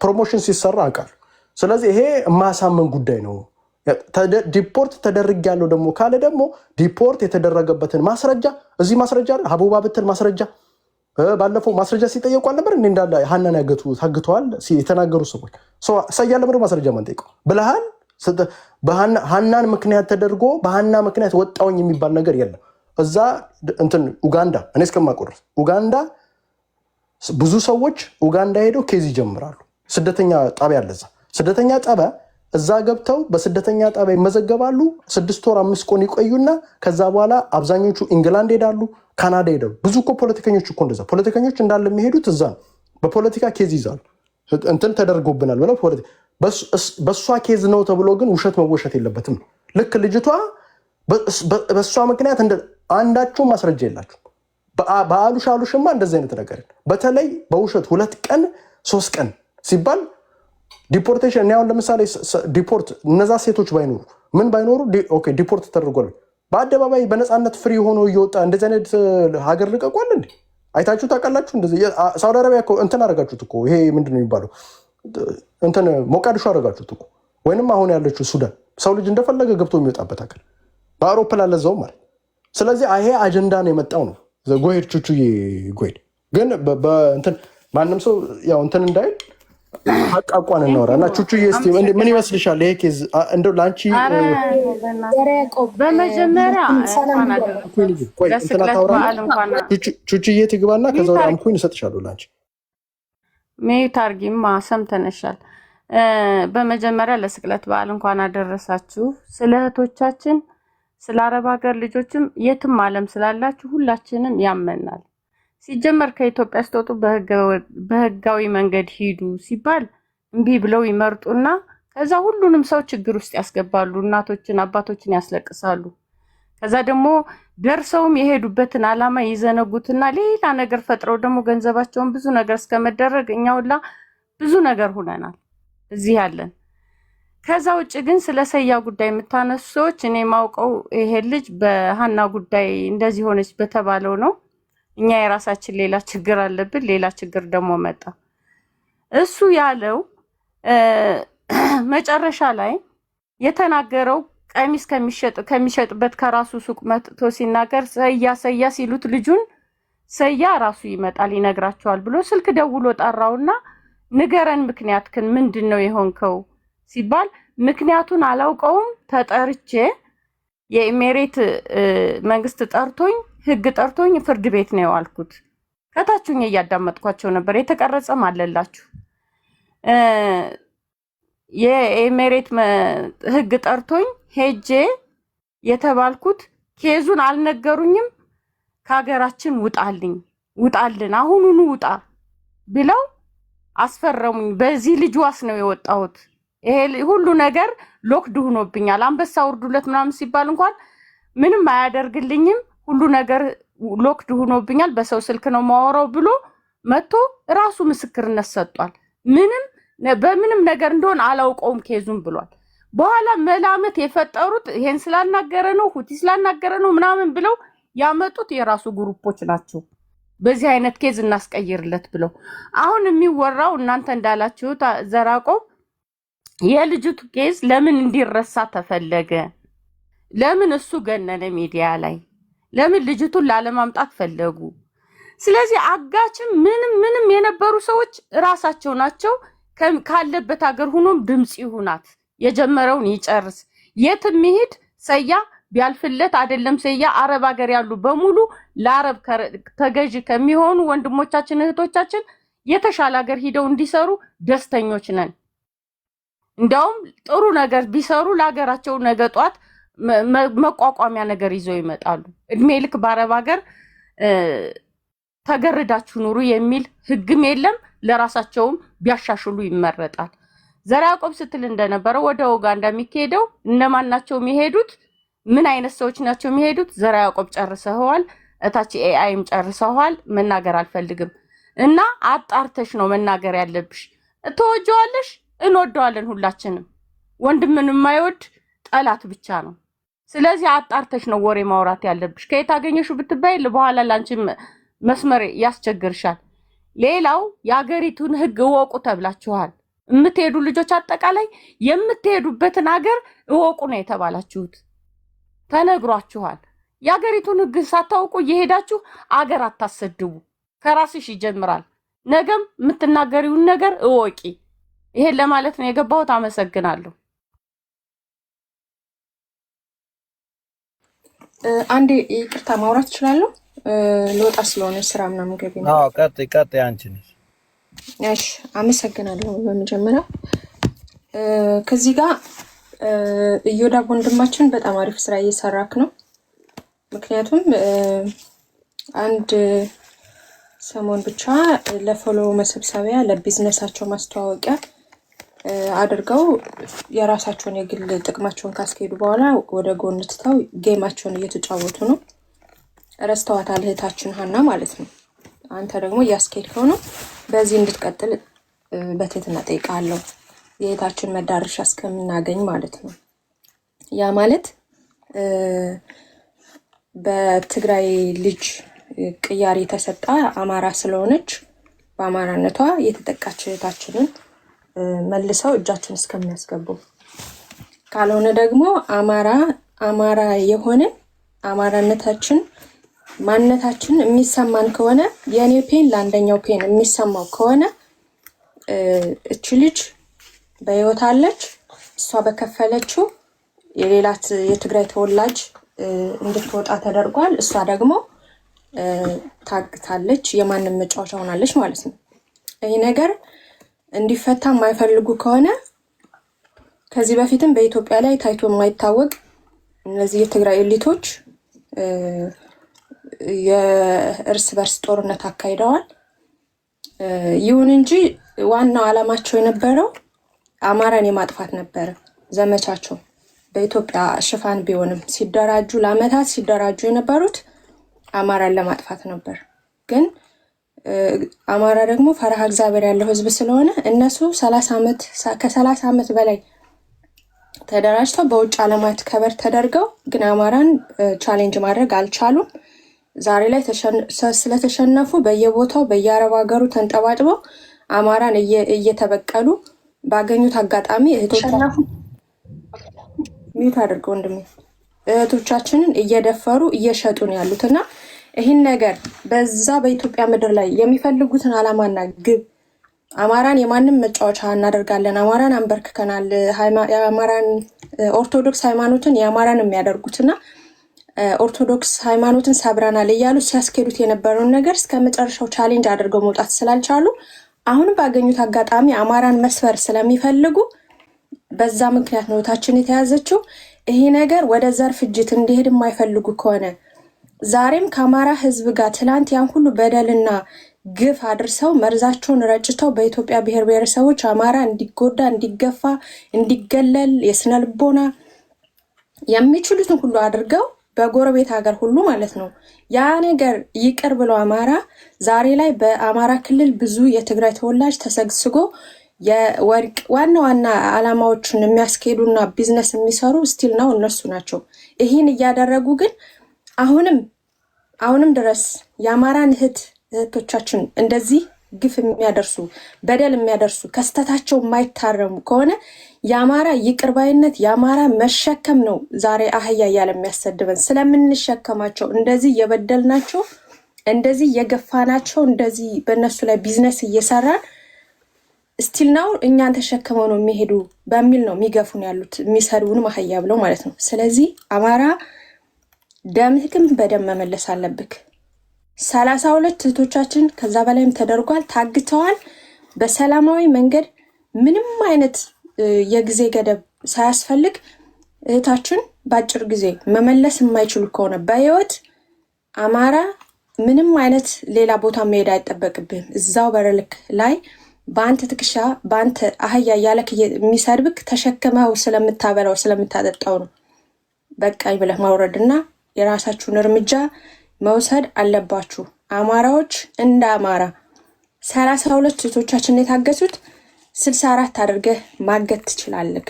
ፕሮሞሽን ሲሰራ አውቃለሁ። ስለዚህ ይሄ የማያሳምን ጉዳይ ነው። ዲፖርት ተደርጊያለሁ ደግሞ ካለ ደግሞ ዲፖርት የተደረገበትን ማስረጃ እዚህ ማስረጃ ሀቡባ ብትል ማስረጃ ባለፈው ማስረጃ ሲጠየቁ አልነበር እንዴ? እንዳለ ሀናን ታግተዋል የተናገሩ ሰዎች ሰያለ ምንም ማስረጃ ማንጠይቀው ብለሃል። በሀናን ምክንያት ተደርጎ በሀና ምክንያት ወጣውኝ የሚባል ነገር የለም። እዛ እንትን ኡጋንዳ እኔ እስከማቆር ኡጋንዳ ብዙ ሰዎች ኡጋንዳ ሄደው ኬዝ ይጀምራሉ። ስደተኛ ጣቢያ አለ። ስደተኛ ጣቢያ እዛ ገብተው በስደተኛ ጣቢያ ይመዘገባሉ። 6 ወር 5 ቀን ይቆዩና ከዛ በኋላ አብዛኞቹ ኢንግላንድ ሄዳሉ፣ ካናዳ ሄዳሉ። ብዙ እኮ ፖለቲከኞች እኮ እንደዛ ፖለቲከኞች እንዳለ የሚሄዱት እዛ ነው። በፖለቲካ ኬዝ ይዛሉ። እንትን ተደርጎብናል ብለው በሷ ኬዝ ነው ተብሎ ግን ውሸት መወሸት የለበትም። ልክ ልጅቷ በሷ ምክንያት አንዳቸው ማስረጃ የላችሁ በአሉሽ አሉሽማ እንደዚህ አይነት ነገር በተለይ በውሸት 2 ቀን 3 ቀን ሲባል ዲፖርቴሽን እኔ አሁን ለምሳሌ ዲፖርት እነዛ ሴቶች ባይኖሩ ምን ባይኖሩ ኦኬ ዲፖርት ተደርጓል በአደባባይ በነፃነት ፍሪ ሆኖ እየወጣ እንደዚህ አይነት ሀገር ልቀቋል እንዴ? አይታችሁ ታውቃላችሁ? እንደዚህ ሳውዲ አረቢያ እኮ እንትን አደረጋችሁት እኮ ይሄ ምንድነው የሚባለው እንትን ሞቃዲሾ አደረጋችሁት እኮ ወይንም አሁን ያለችው ሱዳን ሰው ልጅ እንደፈለገ ገብቶ የሚወጣበት ሀገር በአውሮፕላን ለዛው ማለት። ስለዚህ ይሄ አጀንዳ ነው የመጣው ነው ጎሄድ ቹቹዬ ጎሄድ ግን በእንትን ማንም ሰው ያው እንትን እንዳይል አቋቋን እናወራ እና ቹቹዬ እስቲ ምን ይመስልሻል ይሄ ኬዝ እንደው ላንቺ በመጀመሪያ ቹቹዬ ትግባና ከዛ ወደ አምኩኝ እሰጥሻለሁ ላንቺ ሜት አርጊማ ሰምተነሻል። በመጀመሪያ ለስቅለት በዓል እንኳን አደረሳችሁ። ስለ እህቶቻችን ስለ አረብ ሀገር ልጆችም የትም ዓለም ስላላችሁ ሁላችንም ያመናል። ሲጀመር ከኢትዮጵያ ስትወጡ በህጋዊ መንገድ ሂዱ ሲባል እምቢ ብለው ይመርጡና ከዛ ሁሉንም ሰው ችግር ውስጥ ያስገባሉ። እናቶችን አባቶችን ያስለቅሳሉ። ከዛ ደግሞ ደርሰውም የሄዱበትን ዓላማ ይዘነጉትና ሌላ ነገር ፈጥረው ደግሞ ገንዘባቸውን ብዙ ነገር እስከመደረግ እኛውላ ብዙ ነገር ሆነናል እዚህ ያለን። ከዛ ውጭ ግን ስለ ሰያ ጉዳይ የምታነሱ ሰዎች እኔ ማውቀው ይሄ ልጅ በሀና ጉዳይ እንደዚህ ሆነች በተባለው ነው። እኛ የራሳችን ሌላ ችግር አለብን። ሌላ ችግር ደግሞ መጣ። እሱ ያለው መጨረሻ ላይ የተናገረው ቀሚስ ከሚሸጥበት ከራሱ ሱቅ መጥቶ ሲናገር ሰያ ሲሉት ልጁን ሰያ ራሱ ይመጣል ይነግራቸዋል ብሎ ስልክ ደውሎ ጠራውና ንገረን ምክንያትክን ምንድነው የሆንከው ሲባል ምክንያቱን አላውቀውም ተጠርቼ የኢሜሬት መንግስት ጠርቶኝ ህግ ጠርቶኝ ፍርድ ቤት ነው ያልኩት። ከታችሁኝ እያዳመጥኳቸው ነበር። የተቀረጸም አለላችሁ። የኢሜሬት ህግ ጠርቶኝ ሄጄ የተባልኩት ኬዙን አልነገሩኝም። ከሀገራችን ውጣልን አሁኑኑ ውጣ ብለው አስፈረሙኝ። በዚህ ልጅ ዋስ ነው የወጣሁት። ይሄ ሁሉ ነገር ሎክድ ሆኖብኛል። አንበሳ ውርዱለት ምናምን ሲባል እንኳን ምንም አያደርግልኝም። ሁሉ ነገር ሎክድ ሆኖብኛል። በሰው ስልክ ነው ማወራው ብሎ መጥቶ ራሱ ምስክርነት ሰጥቷል። በምንም ነገር እንደሆነ አላውቀውም ኬዙን ብሏል። በኋላ መላመት የፈጠሩት ይሄን ስላናገረ ነው ሁቲ ስላናገረ ነው ምናምን ብለው ያመጡት የራሱ ግሩፖች ናቸው። በዚህ አይነት ኬዝ እናስቀይርለት ብለው አሁን የሚወራው እናንተ እንዳላችሁት ዘራቆ የልጅቱ ኬዝ ለምን እንዲረሳ ተፈለገ? ለምን እሱ ገነነ ሚዲያ ላይ? ለምን ልጅቱን ላለማምጣት ፈለጉ? ስለዚህ አጋችም ምንም የነበሩ ሰዎች ራሳቸው ናቸው። ካለበት ሀገር ሆኖም ድምጽ ይሁናት፣ የጀመረውን ይጨርስ። የትም ይሄድ ሰያ ቢያልፍለት አይደለም ሰያ አረብ ሀገር ያሉ በሙሉ ለአረብ ተገዥ ከሚሆኑ ወንድሞቻችን እህቶቻችን የተሻለ ሀገር ሂደው እንዲሰሩ ደስተኞች ነን። እንደውም ጥሩ ነገር ቢሰሩ ለሀገራቸው ነገ ጧት መቋቋሚያ ነገር ይዘው ይመጣሉ። እድሜ ልክ በአረብ ሀገር ተገርዳችሁ ኑሩ የሚል ህግም የለም። ለራሳቸውም ቢያሻሽሉ ይመረጣል። ዘራ ያዕቆብ ስትል እንደነበረው ወደ ኡጋንዳ የሚሄደው እነማን ናቸው የሚሄዱት? ምን አይነት ሰዎች ናቸው የሚሄዱት? ዘራ ያዕቆብ ጨርሰዋል። እታች ኤአይም ጨርሰዋል። መናገር አልፈልግም። እና አጣርተሽ ነው መናገር ያለብሽ። ተወጀዋለሽ፣ እንወደዋለን ሁላችንም። ወንድምን የማይወድ ጠላት ብቻ ነው። ስለዚህ አጣርተሽ ነው ወሬ ማውራት ያለብሽ። ከየት አገኘሽው ብትባይ በኋላ ላንቺ መስመር ያስቸግርሻል። ሌላው የሀገሪቱን ህግ እወቁ ተብላችኋል። የምትሄዱ ልጆች አጠቃላይ የምትሄዱበትን ሀገር እወቁ ነው የተባላችሁት፣ ተነግሯችኋል። የሀገሪቱን ህግ ሳታውቁ እየሄዳችሁ አገር አታሰድቡ። ከራስሽ ይጀምራል። ነገም የምትናገሪውን ነገር እወቂ። ይሄን ለማለት ነው የገባሁት። አመሰግናለሁ። አንዴ ይቅርታ ማውራት እችላለሁ? ልወጣ ስለሆነ ስራ ምናምን ገቢ ነው። አዎ ቀጥይ አንቺ ነሽ። እሺ አመሰግናለሁ። በመጀመሪያ ከዚህ ጋር እዮዳብ ወንድማችን በጣም አሪፍ ስራ እየሰራክ ነው። ምክንያቱም አንድ ሰሞን ብቻ ለፎሎ መሰብሰቢያ ለቢዝነሳቸው ማስተዋወቂያ አድርገው የራሳቸውን የግል ጥቅማቸውን ካስኬዱ በኋላ ወደ ጎን ትተው ጌማቸውን እየተጫወቱ ነው። ረስተዋታል እህታችን ሀና ማለት ነው። አንተ ደግሞ እያስኬድከው ነው። በዚህ እንድትቀጥል በትህትና ጠይቃለሁ። የእህታችን መዳረሻ እስከምናገኝ ማለት ነው። ያ ማለት በትግራይ ልጅ ቅያሪ ተሰጣ አማራ ስለሆነች በአማራነቷ የተጠቃች እህታችንን መልሰው እጃችን እስከሚያስገቡ፣ ካልሆነ ደግሞ አማራ የሆነ አማራነታችን ማንነታችን የሚሰማን ከሆነ የኔ ፔን ለአንደኛው ፔን የሚሰማው ከሆነ እቺ ልጅ በህይወት አለች። እሷ በከፈለችው የሌላት የትግራይ ተወላጅ እንድትወጣ ተደርጓል። እሷ ደግሞ ታግታለች፣ የማንም መጫወቻ ሆናለች ማለት ነው። ይሄ ነገር እንዲፈታ የማይፈልጉ ከሆነ ከዚህ በፊትም በኢትዮጵያ ላይ ታይቶ የማይታወቅ እነዚህ የትግራይ ኤሊቶች የእርስ በርስ ጦርነት አካሂደዋል። ይሁን እንጂ ዋናው ዓላማቸው የነበረው አማራን የማጥፋት ነበረ። ዘመቻቸው በኢትዮጵያ ሽፋን ቢሆንም ሲደራጁ ለአመታት ሲደራጁ የነበሩት አማራን ለማጥፋት ነበር። ግን አማራ ደግሞ ፈረሃ እግዚአብሔር ያለው ህዝብ ስለሆነ እነሱ ከ30 ዓመት በላይ ተደራጅተው በውጭ ዓለማት ከበር ተደርገው ግን አማራን ቻሌንጅ ማድረግ አልቻሉም። ዛሬ ላይ ስለተሸነፉ በየቦታው በየአረብ ሀገሩ ተንጠባጥበው አማራን እየተበቀሉ ባገኙት አጋጣሚ ሚዩት አድርገው እህቶቻችንን እየደፈሩ እየሸጡ ነው ያሉትና ይህን ነገር በዛ በኢትዮጵያ ምድር ላይ የሚፈልጉትን ዓላማና ግብ አማራን የማንም መጫወቻ እናደርጋለን፣ አማራን አንበርክከናል፣ የአማራን ኦርቶዶክስ ሃይማኖትን የአማራን የሚያደርጉትና ኦርቶዶክስ ሃይማኖትን ሰብረናል እያሉ ሲያስኬዱት የነበረውን ነገር እስከ መጨረሻው ቻሌንጅ አድርገው መውጣት ስላልቻሉ አሁን ባገኙት አጋጣሚ አማራን መስፈር ስለሚፈልጉ በዛ ምክንያት ነው ታችን የተያዘችው። ይሄ ነገር ወደ ዘር ፍጅት እንዲሄድ የማይፈልጉ ከሆነ ዛሬም ከአማራ ህዝብ ጋር ትላንት ያን ሁሉ በደልና ግፍ አድርሰው መርዛቸውን ረጭተው በኢትዮጵያ ብሔር ብሔረሰቦች አማራ እንዲጎዳ፣ እንዲገፋ፣ እንዲገለል የስነ ልቦና የሚችሉትን ሁሉ አድርገው በጎረቤት ሀገር ሁሉ ማለት ነው ያ ነገር ይቅር ብሎ አማራ ዛሬ ላይ በአማራ ክልል ብዙ የትግራይ ተወላጅ ተሰግስጎ የወርቅ ዋና ዓላማዎችን የሚያስኬዱና ቢዝነስ የሚሰሩ ስቲል ነው እነሱ ናቸው። ይህን እያደረጉ ግን አሁንም ድረስ የአማራን እህቶቻችን እንደዚህ ግፍ የሚያደርሱ በደል የሚያደርሱ ከስተታቸው የማይታረሙ ከሆነ የአማራ ይቅርባይነት የአማራ መሸከም ነው ዛሬ አህያ እያለ የሚያሰድበን። ስለምንሸከማቸው እንደዚህ እየበደልናቸው እንደዚህ እየገፋናቸው እንደዚህ በእነሱ ላይ ቢዝነስ እየሰራን ስቲል ነው እኛን ተሸክመው ነው የሚሄዱ በሚል ነው የሚገፉን ያሉት የሚሰድቡን አህያ ብለው ማለት ነው። ስለዚህ አማራ ደምህክም በደም መመለስ አለብክ። 32 እህቶቻችን ከዛ በላይም ተደርጓል፣ ታግተዋል። በሰላማዊ መንገድ ምንም አይነት የጊዜ ገደብ ሳያስፈልግ እህታችን በአጭር ጊዜ መመለስ የማይችሉ ከሆነ በህይወት አማራ ምንም አይነት ሌላ ቦታ መሄድ አይጠበቅብህም። እዛው በረልክ ላይ በአንተ ትከሻ በአንተ አህያ እያለክ የሚሰድብክ ተሸክመው ስለምታበላው ስለምታጠጣው ነው። በቃኝ ብለህ ማውረድና የራሳችሁን እርምጃ መውሰድ አለባችሁ። አማራዎች እንደ አማራ 32 እህቶቻችን የታገቱት 64 አድርገህ ማገት ትችላለህ።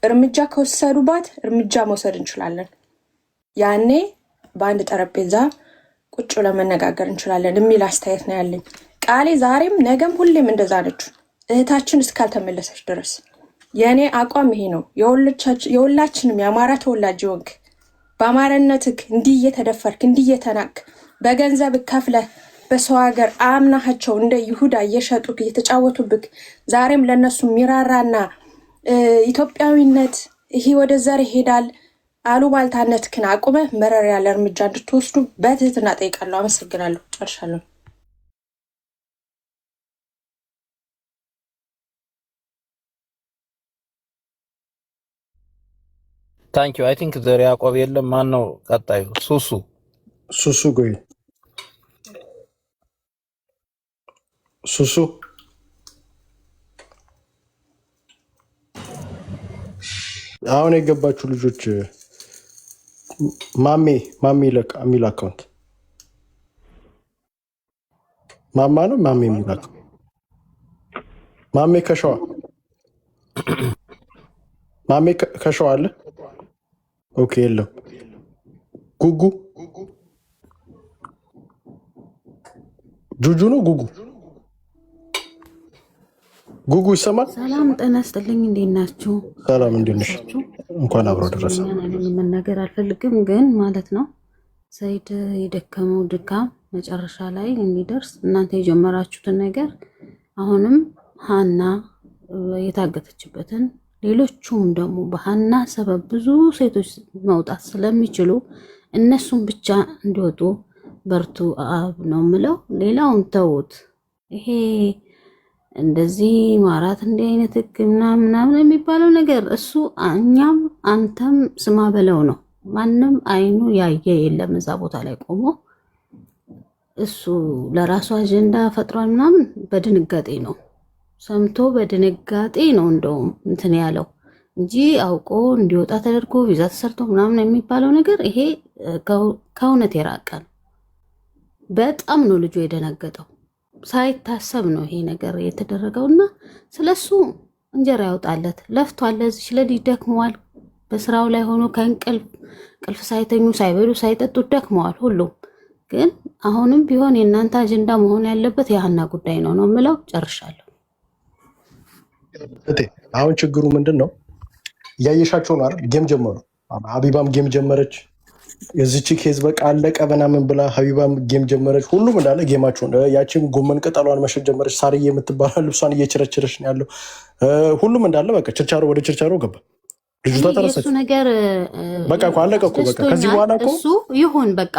እርምጃ ከወሰዱባት እርምጃ መውሰድ እንችላለን። ያኔ በአንድ ጠረጴዛ ቁጭ ብለን መነጋገር እንችላለን የሚል አስተያየት ነው ያለኝ። ቃሌ ዛሬም ነገም ሁሌም እንደዛ ነች፣ እህታችን እስካልተመለሰች ድረስ። የእኔ አቋም ይሄ ነው። የሁላችንም የአማራ ተወላጅ ወንክ በአማራነትህ እንዲህ እየተደፈርክ እንዲህ እየተናቅ በገንዘብ ከፍለህ በሰው ሀገር አምናቸው እንደ ይሁዳ እየሸጡክ እየተጫወቱብክ ዛሬም ለነሱ ሚራራና ኢትዮጵያዊነት ይሄ ወደ ዘር ይሄዳል አሉባልታነትክን አቁመህ መረር ያለ እርምጃ እንድትወስዱ በትህትና ጠይቃለሁ። አመሰግናለሁ። ጨርሻለሁ። ታንክ ዩ። አይ ቲንክ ዘር ያዕቆብ የለም። ማን ነው ቀጣዩ? ሱሱ ጎይ ሱሱ አሁን የገባችሁ ልጆች ማሜ የሚል አካውንት ማማ ነው። ማሜ የሚል አካውንት ማሜ ከሸዋ ማሜ ከሸዋ አለ። ኦኬ የለም። ጉጉ ጁጁ ነው። ጉጉ ይሰማል። ሰላም ጤና ይስጥልኝ። እንዴት ናችሁ? ሰላም እንዴት ነሽ? እንኳን አብሮ ደረሰ። መናገር አልፈልግም ግን ማለት ነው ሰይድ የደከመው ድካም መጨረሻ ላይ እንዲደርስ እናንተ የጀመራችሁትን ነገር አሁንም ሀና የታገተችበትን ሌሎቹም ደግሞ በሀና ሰበብ ብዙ ሴቶች መውጣት ስለሚችሉ እነሱን ብቻ እንዲወጡ በርቱ አብ ነው ምለው። ሌላውን ተውት። ይሄ እንደዚህ ማራት እንዲህ አይነት ህግ ምናምን የሚባለው ነገር እሱ እኛም አንተም ስማ በለው ነው። ማንም አይኑ ያየ የለም እዛ ቦታ ላይ ቆሞ እሱ ለራሱ አጀንዳ ፈጥሯል ምናምን። በድንጋጤ ነው ሰምቶ በድንጋጤ ነው እንደውም እንትን ያለው እንጂ አውቆ እንዲወጣ ተደርጎ ቪዛ ተሰርቶ ምናምን የሚባለው ነገር ይሄ ከእውነት የራቀ ነው። በጣም ነው ልጁ የደነገጠው። ሳይታሰብ ነው ይሄ ነገር የተደረገውና ስለሱ እንጀራ ያውጣለት። ለፍቷል። ለዚህ ለልጅ ደክመዋል። በስራው ላይ ሆኖ ከእንቅልፍ ሳይተኙ ሳይበሉ ሳይጠጡ ደክመዋል ሁሉም። ግን አሁንም ቢሆን የእናንተ አጀንዳ መሆን ያለበት የሀና ጉዳይ ነው ነው የምለው። ጨርሻለሁ። አሁን ችግሩ ምንድን ነው? እያየሻቸው ነው አይደል? ጌም ጀመሩ። ሀቢባም ጌም ጀመረች። የዚች ኬዝ በቃ አለቀ ምናምን ብላ ሀቢባም ጌም ጀመረች። ሁሉም እንዳለ ጌማቸውን ያቺም ጎመን ቅጠሏን መሸጥ ጀመረች። ሳርዬ የምትባላ ልብሷን እየቸረቸረች ነው ያለው። ሁሉም እንዳለ በቃ ችርቻሮ ወደ ችርቻሮ ገባ። ልጅቷ ተረሰች። ነገር በቃ እኮ አለቀ እኮ በቃ ከዚህ በኋላ እኮ እሱ ይሁን በቃ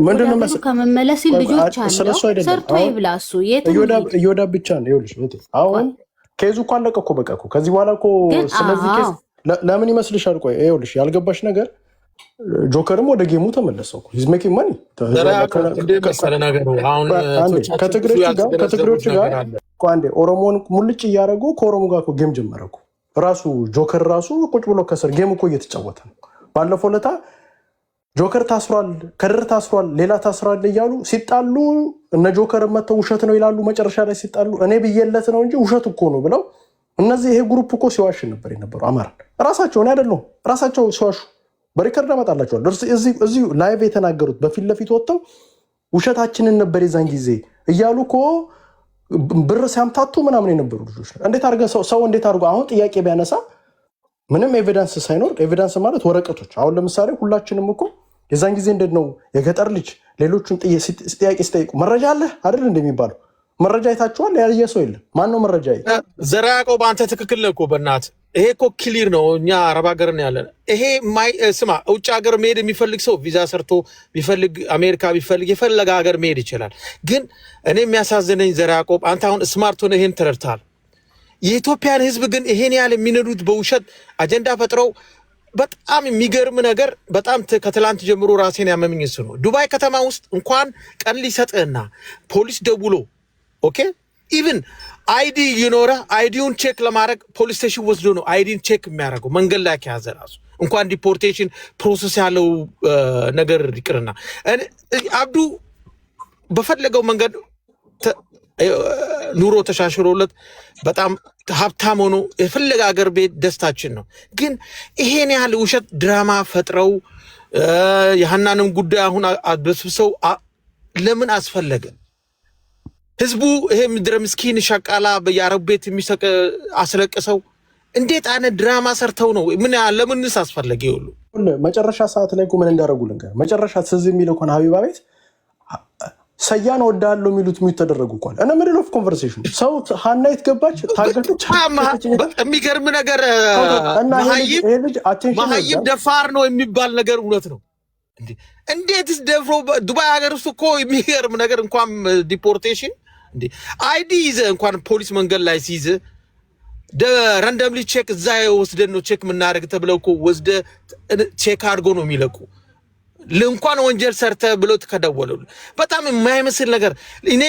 ምንድን ነው ከመመለስ ልጆች አለው ሰርቶ ይብላ። እሱ እዮዳ ብቻ ነው ይኸውልሽ። አሁን ኬዙ እኮ አለቀ እኮ በቃ እኮ ከዚህ በኋላ እኮ ስለዚህ ኬዝ ለምን ይመስልሻል? ቆይ ይኸውልሽ ያልገባሽ ነገር ጆከርም ወደ ጌሙ ተመለሰው ሂዝ ሜኪንግ ማኒ ከትግሬዎች ጋር አንዴ ኦሮሞን ሙልጭ እያደረጉ ከኦሮሞ ጋር ጌም ጀመረ እኮ ራሱ ጆከር ራሱ ቁጭ ብሎ ከስር ጌም እኮ እየተጫወተ ነው። ባለፈው ለታ ጆከር ታስሯል፣ ከድር ታስሯል፣ ሌላ ታስሯል እያሉ ሲጣሉ እነ ጆከር መተው ውሸት ነው ይላሉ። መጨረሻ ላይ ሲጣሉ እኔ ብዬለት ነው እንጂ ውሸት እኮ ነው ብለው እነዚህ ይሄ ግሩፕ እኮ ሲዋሽ ነበር የነበሩ አማራ ራሳቸው እኔ አይደለሁም ራሳቸው ሲዋሹ በሪከርድ አመጣላቸዋል። እዚህ ላይቭ የተናገሩት በፊት ለፊት ወጥተው ውሸታችንን ነበር የዛን ጊዜ እያሉ እኮ ብር ሲያምታቱ ምናምን የነበሩ ልጆች ነው። እንዴት አድርገን ሰው እንዴት አድርጎ አሁን ጥያቄ ቢያነሳ ምንም ኤቪደንስ ሳይኖር ኤቪደንስ ማለት ወረቀቶች አሁን ለምሳሌ ሁላችንም እኮ የዛን ጊዜ እንዴት ነው የገጠር ልጅ ሌሎቹን ጥያቄ ሲጠይቁ መረጃ አለ አይደል እንደሚባለው መረጃ አይታችኋል? ያየ ሰው የለም። ማን ነው መረጃ? ዘራ ያዕቆብ አንተ ትክክል ነህ እኮ በእናትህ ይሄ እኮ ክሊር ነው። እኛ አረብ ሀገር ነው ያለን። ይሄ ስማ ውጭ ሀገር መሄድ የሚፈልግ ሰው ቪዛ ሰርቶ ቢፈልግ አሜሪካ ቢፈልግ የፈለገ ሀገር መሄድ ይችላል። ግን እኔ የሚያሳዝነኝ ዘራ ያዕቆብ አንተ አሁን ስማርት ሆነ ይሄን ተረድተሃል። የኢትዮጵያን ሕዝብ ግን ይሄን ያህል የሚነዱት በውሸት አጀንዳ ፈጥረው በጣም የሚገርም ነገር በጣም ከትላንት ጀምሮ ራሴን ያመመኝ እሱ ነው። ዱባይ ከተማ ውስጥ እንኳን ቀን ሊሰጥህና ፖሊስ ደውሎ ኦኬ ኢቭን አይዲ ይኖረ አይዲውን ቼክ ለማድረግ ፖሊስ ስቴሽን ወስዶ ነው አይዲን ቼክ የሚያደርገው መንገድ ላይ ከያዘ ራሱ እንኳን ዲፖርቴሽን ፕሮሰስ ያለው ነገር ይቅርና አብዱ በፈለገው መንገድ ኑሮ ተሻሽሎለት በጣም ሀብታም ሆኖ የፈለገ ሀገር ቤት ደስታችን ነው። ግን ይሄን ያህል ውሸት ድራማ ፈጥረው የሐናንም ጉዳይ አሁን አድበስብሰው ለምን አስፈለገ? ህዝቡ ይሄ ምድረ ምስኪን ሸቃላ በየአረብ ቤት የሚሰቅ አስለቅሰው እንዴት አይነት ድራማ ሰርተው ነው? ምን ለምንስ አስፈለገ? ይሁሉ መጨረሻ ሰዓት ላይ ምን እንዳደረጉልን ጋር መጨረሻ ትዝ የሚለው ኮን ሀቢባ ቤት ሰያን ወዳለው የሚሉት ተደረጉ እንኳን እና ምድል ኦፍ ኮንቨርሴሽን ሰው ሀና የተገባች ታገተች። የሚገርም ነገር መሀይም ደፋር ነው የሚባል ነገር እውነት ነው እንዴ? እንዴትስ ደፍሮ ዱባይ ሀገር ውስጥ እኮ የሚገርም ነገር እንኳን ዲፖርቴሽን እንዴ አይዲ ይዘ እንኳን ፖሊስ መንገድ ላይ ሲይዝ ረንደምሊ ቼክ እዛ ወስደን ነው ቼክ የምናደርግ ተብለው እኮ ወስደ ቼክ አድርጎ ነው የሚለቁ። ለእንኳን ወንጀል ሰርተ ብሎ ተከደወሉ። በጣም የማይመስል ነገር። እኔ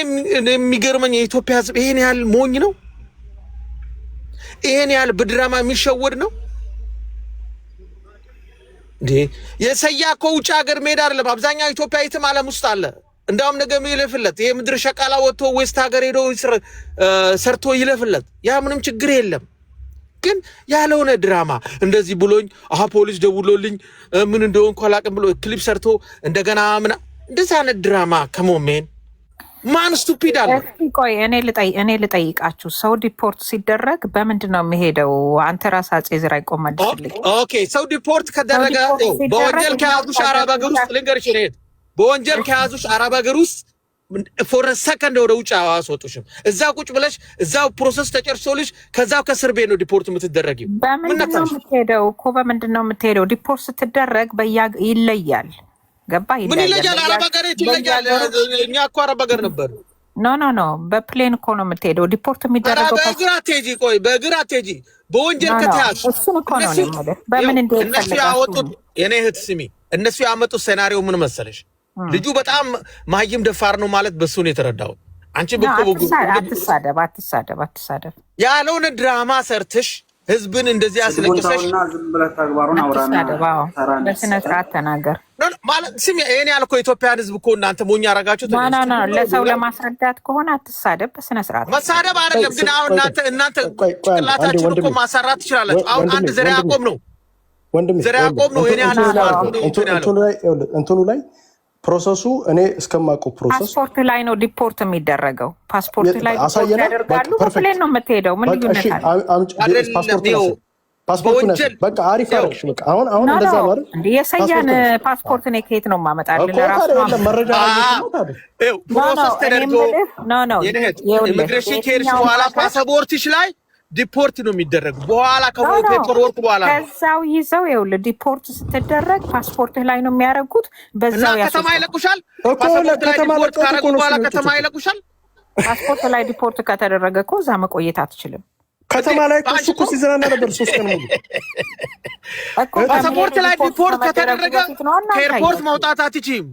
የሚገርመኝ የኢትዮጵያ ሕዝብ ይሄን ያህል ሞኝ ነው? ይሄን ያህል በድራማ የሚሸወድ ነው እንዴ? የሰያ እኮ ውጭ ሀገር መሄድ አይደለም። አብዛኛው ኢትዮጵያ የትም ዓለም ውስጥ አለ። እንዳውም ነገ ይለፍለት። ይሄ ምድር ሸቃላ ወጥቶ ዌስት ሀገር ሄዶ ሰርቶ ይለፍለት። ያ ምንም ችግር የለም። ግን ያለውነ ድራማ እንደዚህ ብሎኝ ፖሊስ ደውሎልኝ ምን እንደሆንኩ አላውቅም ብሎ ክሊፕ ሰርቶ እንደገና ምን እንደዛ አይነት ድራማ ከሞሜን ማን ስቱፒድ አለ? ቆይ እኔ ልጠይቃችሁ። ሰው ዲፖርት ሲደረግ በምንድን ነው የሚሄደው? አንተ ራስህ አጼ ዝራ ይቆማልልኝ። ኦኬ ሰው ዲፖርት ከደረገ በወንጀል ከያዙሽ አረብ ሀገር ውስጥ ልንገርሽ ነው። በወንጀል ከያዙሽ አረብ ሀገር ውስጥ ፎር ሰከንድ ወደ ውጭ አያስወጡሽም። እዛ ቁጭ ብለሽ እዛው ፕሮሰስ ተጨርሶልሽ ከዛው ከእስር ቤት ነው ዲፖርት የምትደረጊው። በምንድን ነው የምትሄደው እኮ በምንድን ነው የምትሄደው? ዲፖርት ስትደረግ ይለያል። ገባ? ምን ይለያል? አረብ ሀገር ይለያል። እኛ እኮ አረብ ሀገር ነበር። ኖ በፕሌን እኮ ነው የምትሄደው። ዲፖርት የሚደረገው በእግር አትሄጂ። ቆይ በእግር አትሄጂ። በወንጀል ከተያዝ እሱን እኮ ነው የምልህ። በምን እንደ እነሱ ያወጡት የኔ እህት ስሚ፣ እነሱ ያመጡት ሴናሪዮ ምን መሰለሽ? ልጁ በጣም ማህይም ደፋር ነው ማለት በሱ ነው የተረዳው። አንቺ አትሳደብ ያለውን ድራማ ሰርተሽ ህዝብን እንደዚህ አስለቅሰሽ በስነ ስርዓት ተናገር ማለት ስሚ። እኔ ያልኩ የኢትዮጵያን ህዝብ እኮ እናንተ ሞኝ ያረጋችሁት። ለሰው ለማስረዳት ከሆነ አትሳደብ፣ በስነ ስርዓት መሳደብ አይደለም። ግን አሁን እናንተ ጭንቅላታችሁን እኮ ማሰራት ትችላላችሁ። አሁን አንድ ዘር ያቆም ነው እኔ እንትኑ ላይ ፕሮሰሱ እኔ እስከማውቀው ፕሮሰስ ፓስፖርት ላይ ነው ዲፖርት የሚደረገው። ፓስፖርት ላይ ዲፖርት ያደርጋሉ። በፕሌን ነው የምትሄደው። ምን ልዩነት አለ? ፓስፖርት በቃ አሪፍ አረግሽ። በቃ አሁን እንደዛ ነው አይደል? እንዴ የሰያን ፓስፖርት ነው ከየት ነው ማመጣልህ? ለራሱ ነው መረጃ ፕሮሰስ ተደርጎ ኢሚግሬሽን ኬርሽ በኋላ ፓስፖርትሽ ላይ ዲፖርት ነው የሚደረግ። በኋላ ከፔፐር ወርክ በኋላ ከዛው ይዘው ይኸውልህ ዲፖርት ስትደረግ ፓስፖርትህ ላይ ነው የሚያደርጉት። በዛው ከተማ ይለቁሻል። ፓስፖርት ላይ ዲፖርት ካደረጉ በኋላ ከተማ ይለቁሻል። ፓስፖርት ላይ ዲፖርት ከተደረገ እኮ እዛ መቆየት አትችልም። ከተማ ላይ እኮ ሲዝናና ነበር 3 ቀን ሙሉ። ፓስፖርት ላይ ዲፖርት ከተደረገ ከኤርፖርት መውጣት አትችይም።